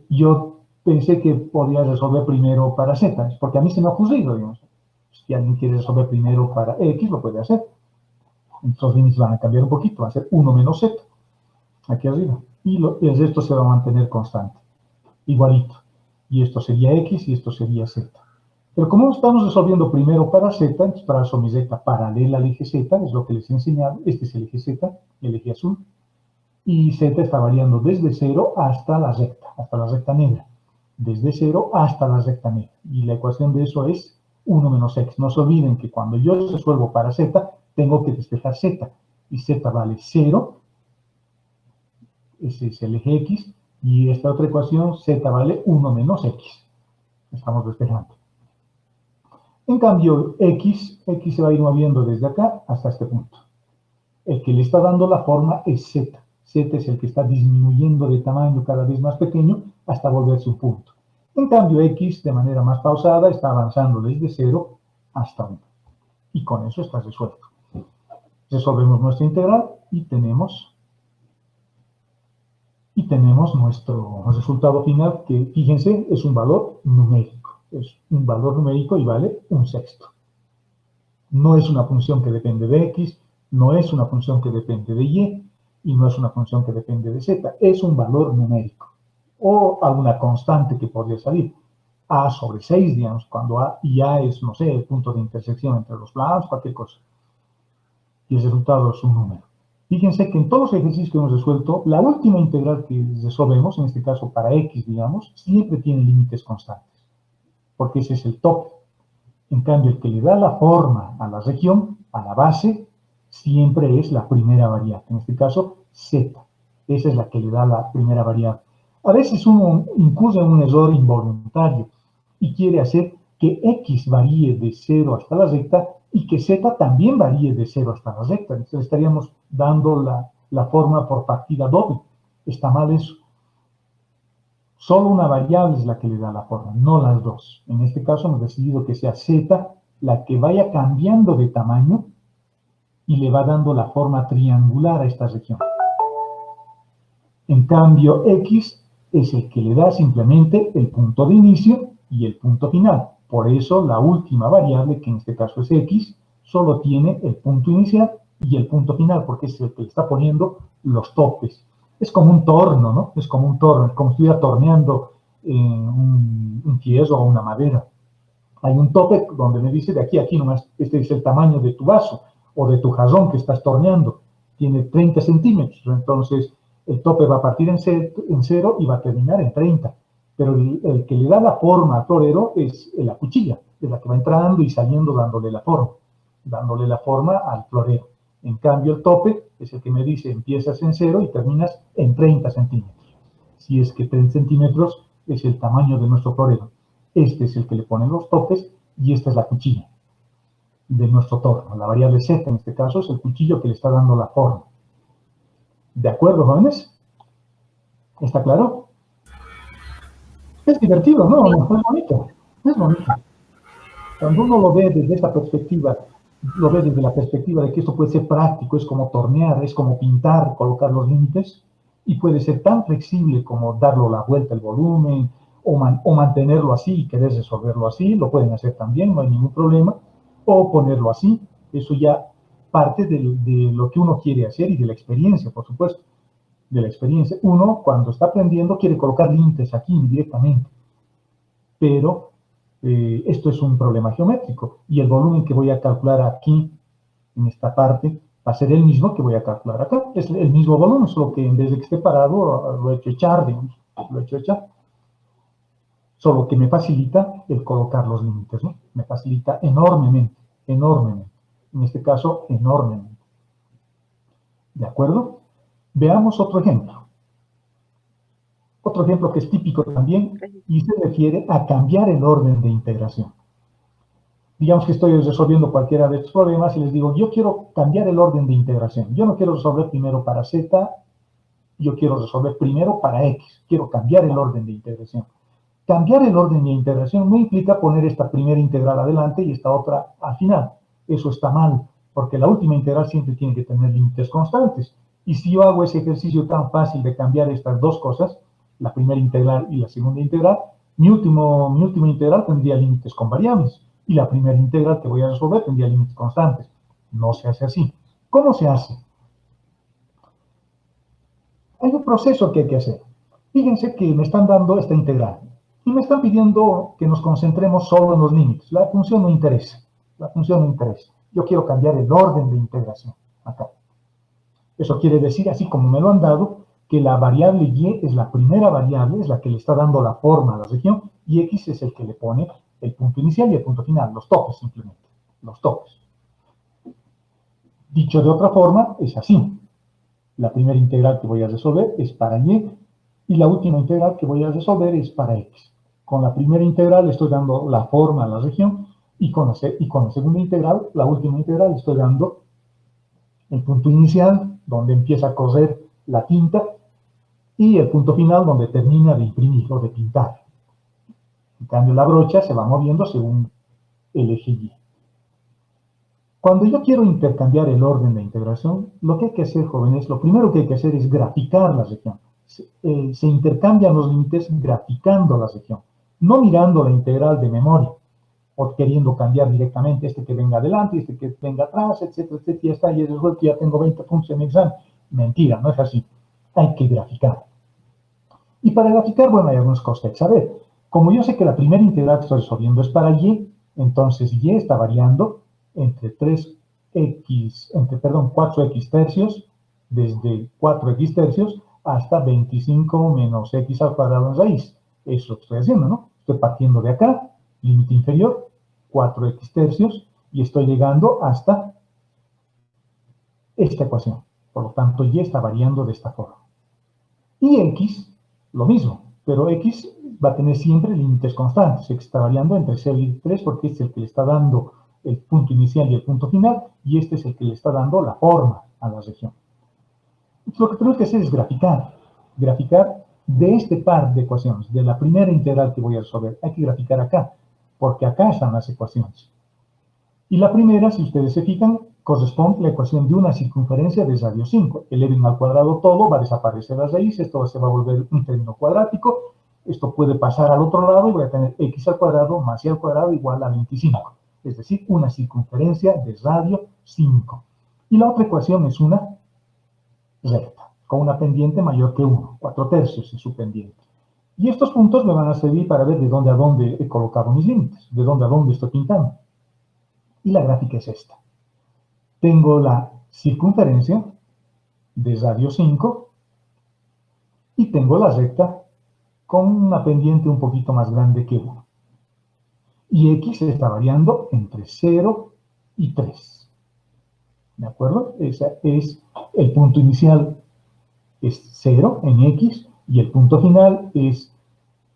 Yo pensé que podía resolver primero para z, porque a mí se me ha ocurrido, digamos. Si alguien quiere resolver primero para x, lo puede hacer. Entonces los límites van a cambiar un poquito, va a ser 1 menos z, aquí arriba. Y el resto se va a mantener constante, igualito. Y esto sería x y esto sería z. Pero como estamos resolviendo primero para z, entonces trazo mi recta paralela al eje z, es lo que les he enseñado. Este es el eje z, el eje azul. Y z está variando desde 0 hasta la recta negra. Desde 0 hasta la recta negra. Y la ecuación de eso es 1 menos x. No se olviden que cuando yo resuelvo para z, tengo que despejar z. Y z vale 0. Ese es el eje x. Y esta otra ecuación, z vale 1 menos x. Estamos despejando. En cambio, x se va a ir moviendo desde acá hasta este punto. El que le está dando la forma es z. Z es el que está disminuyendo de tamaño cada vez más pequeño hasta volverse un punto. En cambio, x, de manera más pausada, está avanzando desde 0 hasta 1. Y con eso está resuelto. Resolvemos nuestra integral y tenemos nuestro resultado final, que, fíjense, es un valor numérico. Es un valor numérico y vale 1/6. No es una función que depende de x, no es una función que depende de y no es una función que depende de z. Es un valor numérico. O alguna constante que podría salir. A sobre 6, digamos, cuando A y A es, no sé, el punto de intersección entre los planos, cualquier cosa. Y el resultado es un número. Fíjense que en todos los ejercicios que hemos resuelto, la última integral que resolvemos, en este caso para x, digamos, siempre tiene límites constantes. Porque ese es el tope. En cambio, el que le da la forma a la región, a la base, siempre es la primera variable. En este caso, z. Esa es la que le da la primera variable. A veces uno incurre en un error involuntario y quiere hacer que x varíe de 0 hasta la recta y que z también varíe de 0 hasta la recta. Entonces estaríamos dando la forma por partida doble. Está mal eso. Solo una variable es la que le da la forma, no las dos. En este caso hemos decidido que sea z la que vaya cambiando de tamaño y le va dando la forma triangular a esta región. En cambio, x es el que le da simplemente el punto de inicio y el punto final. Por eso la última variable, que en este caso es x, solo tiene el punto inicial y el punto final, porque es el que le está poniendo los topes. Es como un torno, ¿no? Es como un torno, es como si estuviera torneando un fierro o una madera. Hay un tope donde me dice de aquí a aquí nomás, este es el tamaño de tu vaso o de tu jarrón que estás torneando. Tiene 30 centímetros, entonces el tope va a partir en 0 y va a terminar en 30. Pero el que le da la forma al florero es la cuchilla, es la que va entrando y saliendo dándole la forma al florero. En cambio, el tope es el que me dice empiezas en 0 y terminas en 30 centímetros. Si es que 30 centímetros es el tamaño de nuestro florero. Este es el que le pone los topes y esta es la cuchilla de nuestro torno. La variable z en este caso es el cuchillo que le está dando la forma. ¿De acuerdo, jóvenes? ¿Está claro? Es divertido, ¿no? Es bonito. Es bonito. Cuando uno lo ve desde esta perspectiva, lo ve desde la perspectiva de que esto puede ser práctico, es como tornear, es como pintar, colocar los límites, y puede ser tan flexible como darle la vuelta al volumen, o mantenerlo así y querer resolverlo así, lo pueden hacer también, no hay ningún problema, o ponerlo así, eso ya parte de lo que uno quiere hacer y de la experiencia, por supuesto, de la experiencia. Uno, cuando está aprendiendo, quiere colocar límites aquí directamente, pero esto es un problema geométrico y el volumen que voy a calcular aquí, en esta parte, va a ser el mismo que voy a calcular acá. Es el mismo volumen, solo que en vez de que esté parado, lo he hecho echar, digamos, lo he hecho echar. Solo que me facilita el colocar los límites, ¿no? Me facilita enormemente, enormemente. En este caso, enormemente. ¿De acuerdo? Veamos otro ejemplo. Otro ejemplo que es típico también y se refiere a cambiar el orden de integración. digamos que estoy resolviendo cualquiera de estos problemas y les digo, yo quiero cambiar el orden de integración. Yo no quiero resolver primero para z, yo quiero resolver primero para x. Quiero cambiar el orden de integración. Cambiar el orden de integración no implica poner esta primera integral adelante y esta otra al final. Eso está mal, porque la última integral siempre tiene que tener límites constantes. Y si yo hago ese ejercicio tan fácil de cambiar estas dos cosas, la primera integral y la segunda integral, mi última integral tendría límites con variables. Y la primera integral que voy a resolver tendría límites constantes. No se hace así. ¿Cómo se hace? Hay un proceso que hay que hacer. Fíjense que me están dando esta integral. Y me están pidiendo que nos concentremos solo en los límites. La función no interesa. La función no interesa. Yo quiero cambiar el orden de integración. Acá. Eso quiere decir, así como me lo han dado, que la variable y es la primera variable, es la que le está dando la forma a la región, y x es el que le pone el punto inicial y el punto final, los topes simplemente, los topes. Dicho de otra forma, es así. La primera integral que voy a resolver es para y la última integral que voy a resolver es para x. Con la primera integral le estoy dando la forma a la región y con la segunda integral, la última integral, le estoy dando el punto inicial, donde empieza a correr la tinta, y el punto final, donde termina de imprimir o de pintar. En cambio, la brocha se va moviendo según el eje Y. Cuando yo quiero intercambiar el orden de integración, lo que hay que hacer, jóvenes, lo primero que hay que hacer es graficar la región. Se intercambian los límites graficando la región, no mirando la integral de memoria, o queriendo cambiar directamente este que venga adelante, este que venga atrás, etcétera, etcétera, ya está, y es resuelto, ya tengo 20 puntos en mi examen. Mentira, no es así. Hay que graficar. Y para graficar, bueno, hay algunas cosas que hay que saber. Como yo sé que la primera integral que estoy resolviendo es para y, entonces y está variando entre 4x tercios, desde 4x tercios hasta 25 menos x al cuadrado en raíz. Eso es lo que estoy haciendo, ¿no? Estoy partiendo de acá, límite inferior, 4x tercios, y estoy llegando hasta esta ecuación. Por lo tanto, y está variando de esta forma. Y x, lo mismo, pero x va a tener siempre límites constantes. X está variando entre 0 y 3 porque este es el que le está dando el punto inicial y el punto final, y este es el que le está dando la forma a la región. Entonces, lo que tenemos que hacer es graficar de este par de ecuaciones, de la primera integral que voy a resolver. Hay que graficar acá, porque acá están las ecuaciones. Y la primera, si ustedes se fijan, corresponde a la ecuación de una circunferencia de radio 5. Eleven al cuadrado todo, va a desaparecer la raíz, esto se va a volver un término cuadrático, esto puede pasar al otro lado y voy a tener x al cuadrado más y al cuadrado igual a 25. Es decir, una circunferencia de radio 5. Y la otra ecuación es una recta, con una pendiente mayor que 1, 4 tercios en su pendiente. Y estos puntos me van a servir para ver de dónde a dónde he colocado mis límites, de dónde a dónde estoy pintando. Y la gráfica es esta. Tengo la circunferencia de radio 5 y tengo la recta con una pendiente un poquito más grande que 1. Y x está variando entre 0 y 3. ¿De acuerdo? Ese es el punto inicial, es 0 en x, y el punto final es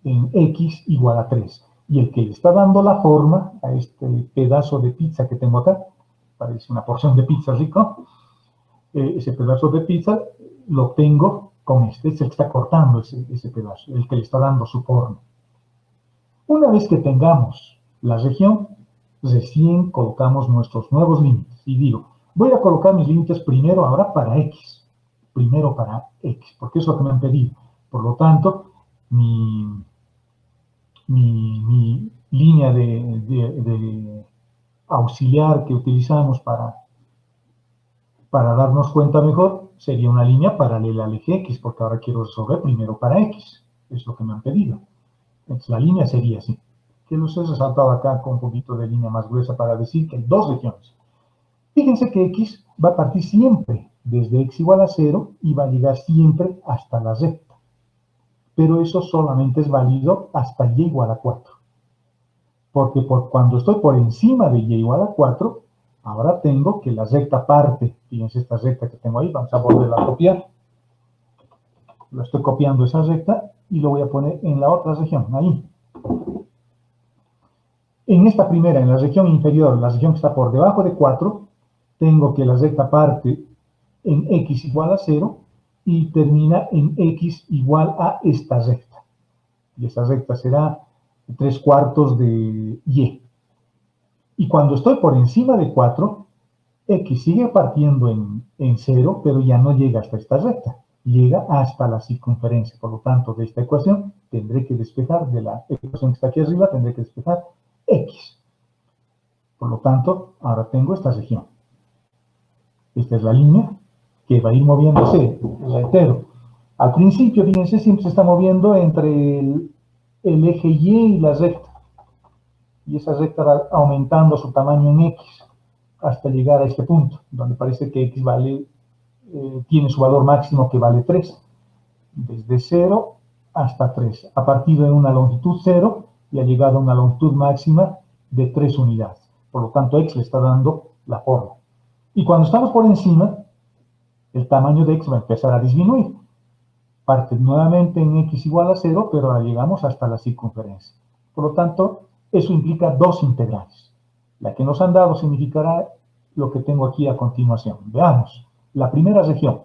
en x igual a 3. Y el que le está dando la forma a este pedazo de pizza que tengo acá, parece una porción de pizza rico, ese pedazo de pizza lo tengo con este, es el que está cortando ese pedazo, el que le está dando su forma. Una vez que tengamos la región, recién colocamos nuestros nuevos límites. Y digo, voy a colocar mis límites primero ahora para x. Primero para x, porque es lo que me han pedido. Por lo tanto, mi línea de auxiliar que utilizamos para darnos cuenta mejor sería una línea paralela al eje x, porque ahora quiero resolver primero para x. Es lo que me han pedido. Entonces la línea sería así. Que los he resaltado acá con un poquito de línea más gruesa para decir que hay dos regiones. Fíjense que x va a partir siempre desde x igual a 0 y va a llegar siempre hasta la recta. Pero eso solamente es válido hasta y igual a 4. Porque cuando estoy por encima de y igual a 4, ahora tengo que la recta parte. Fíjense esta recta que tengo ahí, vamos a volverla a copiar. Lo estoy copiando esa recta y lo voy a poner en la otra región, ahí. En esta primera, en la región inferior, la región que está por debajo de 4, tengo que la recta parte en x igual a 0 y termina en x igual a esta recta. Y esa recta será 3/4 de y. Y cuando estoy por encima de 4, x sigue partiendo en 0, pero ya no llega hasta esta recta. Llega hasta la circunferencia. Por lo tanto, de esta ecuación tendré que despejar, de la ecuación que está aquí arriba, tendré que despejar x. Por lo tanto, ahora tengo esta región. Esta es la línea que va a ir moviéndose, reitero. Al principio, fíjense, siempre se está moviendo entre el eje Y y la recta. Y esa recta va aumentando su tamaño en X hasta llegar a este punto, donde parece que X tiene su valor máximo que vale 3. Desde 0 hasta 3. Ha partido en una longitud 0 y ha llegado a una longitud máxima de 3 unidades. Por lo tanto, X le está dando la forma. Y cuando estamos por encima, el tamaño de X va a empezar a disminuir. Parte nuevamente en X igual a 0, pero ahora llegamos hasta la circunferencia. Por lo tanto, eso implica dos integrales. La que nos han dado significará lo que tengo aquí a continuación. Veamos. La primera región.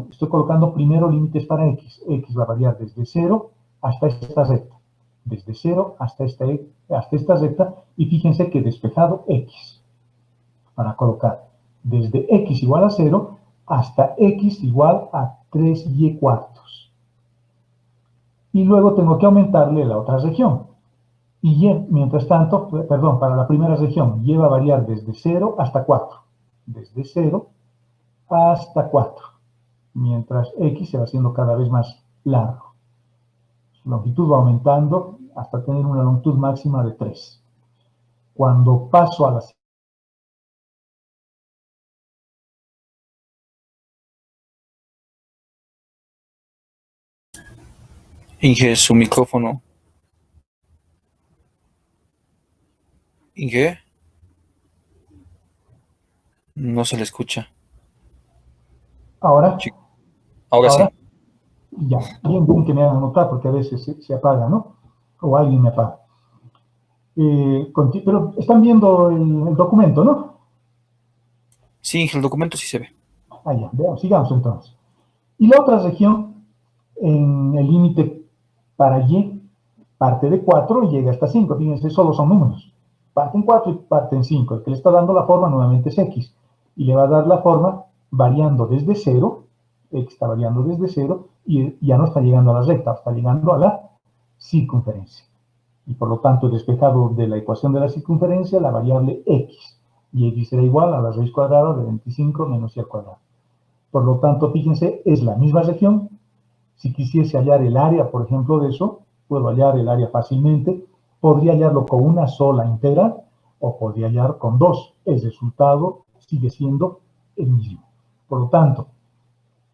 Estoy colocando primero límites para X. X va a variar desde 0 hasta esta recta. Desde 0 hasta esta recta. Y fíjense que he despejado X. Para colocar desde X igual a 0 hasta X igual a 3y/4. Y luego tengo que aumentarle la otra región. Y Y, mientras tanto, perdón, para la primera región, Y va a variar desde 0 hasta 4. Desde 0 hasta 4. Mientras X se va haciendo cada vez más largo. Su longitud va aumentando hasta tener una longitud máxima de 3. Cuando paso a la Inge, su micrófono. Inge, no se le escucha. Ahora, Sí, ahora sí. Ya, bien que me hagan notar porque a veces se apaga, ¿no? O alguien me apaga. Pero están viendo el documento, ¿no? Sí, Inge, el documento sí se ve. Ya, veamos, sigamos entonces. Y la otra región, en el límite para Y, parte de 4 y llega hasta 5. Fíjense, solo son números. Parten 4 y parten 5. El que le está dando la forma nuevamente es X. Y le va a dar la forma variando desde 0. X está variando desde 0 y ya no está llegando a la recta, está llegando a la circunferencia. Y por lo tanto he despejado de la ecuación de la circunferencia la variable X. Y X será igual a la raíz cuadrada de 25 menos Y al cuadrado. Por lo tanto, fíjense, es la misma región. Si quisiese hallar el área, por ejemplo, de eso, puedo hallar el área fácilmente. Podría hallarlo con una sola integral o podría hallar con dos. El resultado sigue siendo el mismo. Por lo tanto,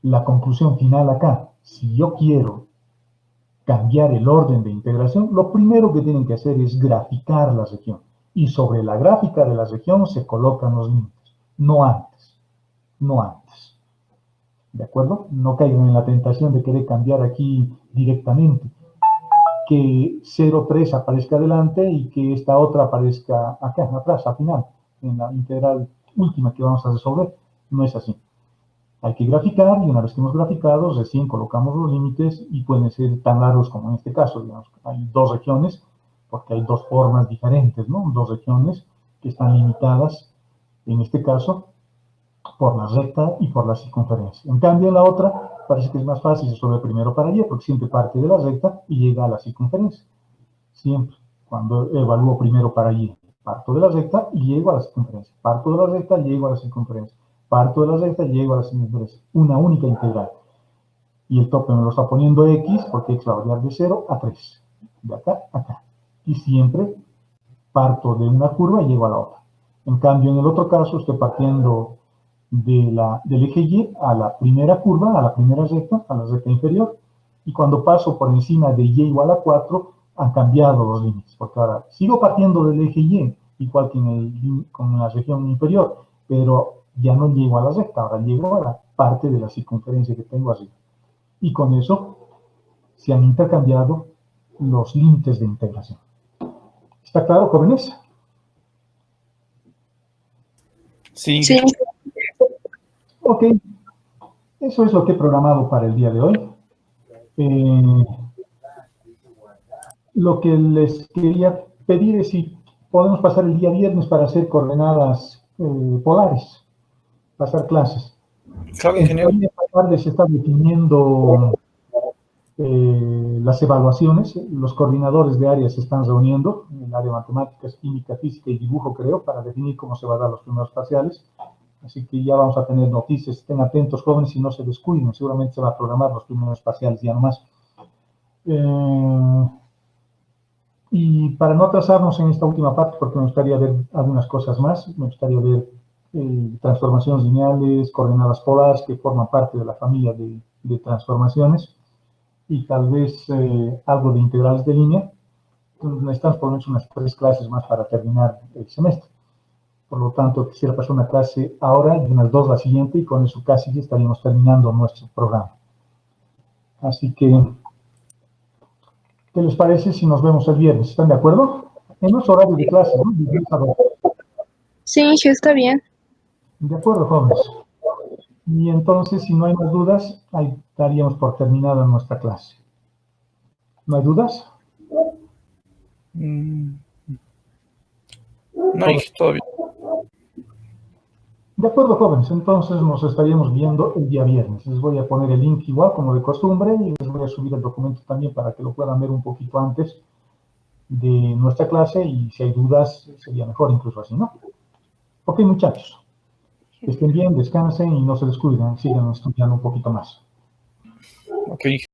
la conclusión final acá, si yo quiero cambiar el orden de integración, lo primero que tienen que hacer es graficar la región. Y sobre la gráfica de la región se colocan los límites. No antes. No antes. ¿De acuerdo? No caigan en la tentación de querer cambiar aquí directamente. Que 0,3 aparezca adelante y que esta otra aparezca acá, atrás, al final, en la integral última que vamos a resolver. No es así. Hay que graficar y una vez que hemos graficado, recién colocamos los límites y pueden ser tan largos como en este caso. Digamos, hay dos regiones, porque hay dos formas diferentes, ¿no? Dos regiones que están limitadas, en este caso, por la recta y por la circunferencia. En cambio, en la otra, parece que es más fácil resolver primero para Y, porque siempre parte de la recta y llega a la circunferencia. Siempre, cuando evalúo primero para Y, parto de la recta y llego a la circunferencia. Parto de la recta y llego a la circunferencia. Parto de la recta y llego a la circunferencia. Una única integral. Y el tope me lo está poniendo X, porque X va a variar de 0 a 3. De acá a acá. Y siempre parto de una curva y llego a la otra. En cambio, en el otro caso, estoy partiendo del eje Y a la primera curva, a la primera recta, a la recta inferior. Y cuando paso por encima de Y igual a 4, han cambiado los límites. Porque ahora sigo partiendo del eje Y, igual que con la región inferior, pero ya no llego a la recta, ahora llego a la parte de la circunferencia que tengo arriba. Y con eso se han intercambiado los límites de integración. ¿Está claro, jóvenes? Sí, Sí, Ok, eso es lo que he programado para el día de hoy. Eh, lo que les quería pedir es si podemos pasar el día viernes para hacer coordenadas polares, pasar clases. claro, En ingeniero. esta tarde se están definiendo las evaluaciones. Los coordinadores de áreas se están reuniendo, en el área de matemáticas, química, física y dibujo, creo, para definir cómo se van a dar los primeros parciales. Así que ya vamos a tener noticias. Estén atentos, jóvenes, y no se descuiden. Seguramente se va a programar los primeros parciales ya nomás. Y para no atrasarnos en esta última parte, porque me gustaría ver algunas cosas más, me gustaría ver transformaciones lineales, coordenadas polares, que forman parte de la familia de transformaciones, y tal vez algo de integrales de línea. Entonces necesitamos por lo menos unas 3 clases más para terminar el semestre. Por lo tanto, quisiera pasar una clase ahora y unas 2 la siguiente, y con eso casi ya estaríamos terminando nuestro programa. Así que, ¿qué les parece si nos vemos el viernes? ¿Están de acuerdo? En nuestro horario de clase, ¿no? De 10 a 2. sí, está bien. De acuerdo, jóvenes. Y entonces, si no hay más dudas, ahí daríamos por terminada nuestra clase. ¿No hay dudas? Mm, no, Inge, todo bien. De acuerdo, jóvenes. Entonces nos estaríamos viendo el día viernes. Les voy a poner el link igual, como de costumbre, y les voy a subir el documento también para que lo puedan ver un poquito antes de nuestra clase, y si hay dudas, sería mejor incluso así, ¿no? Ok, muchachos. Que estén bien, descansen y no se descuiden. Sigan estudiando un poquito más. Ok,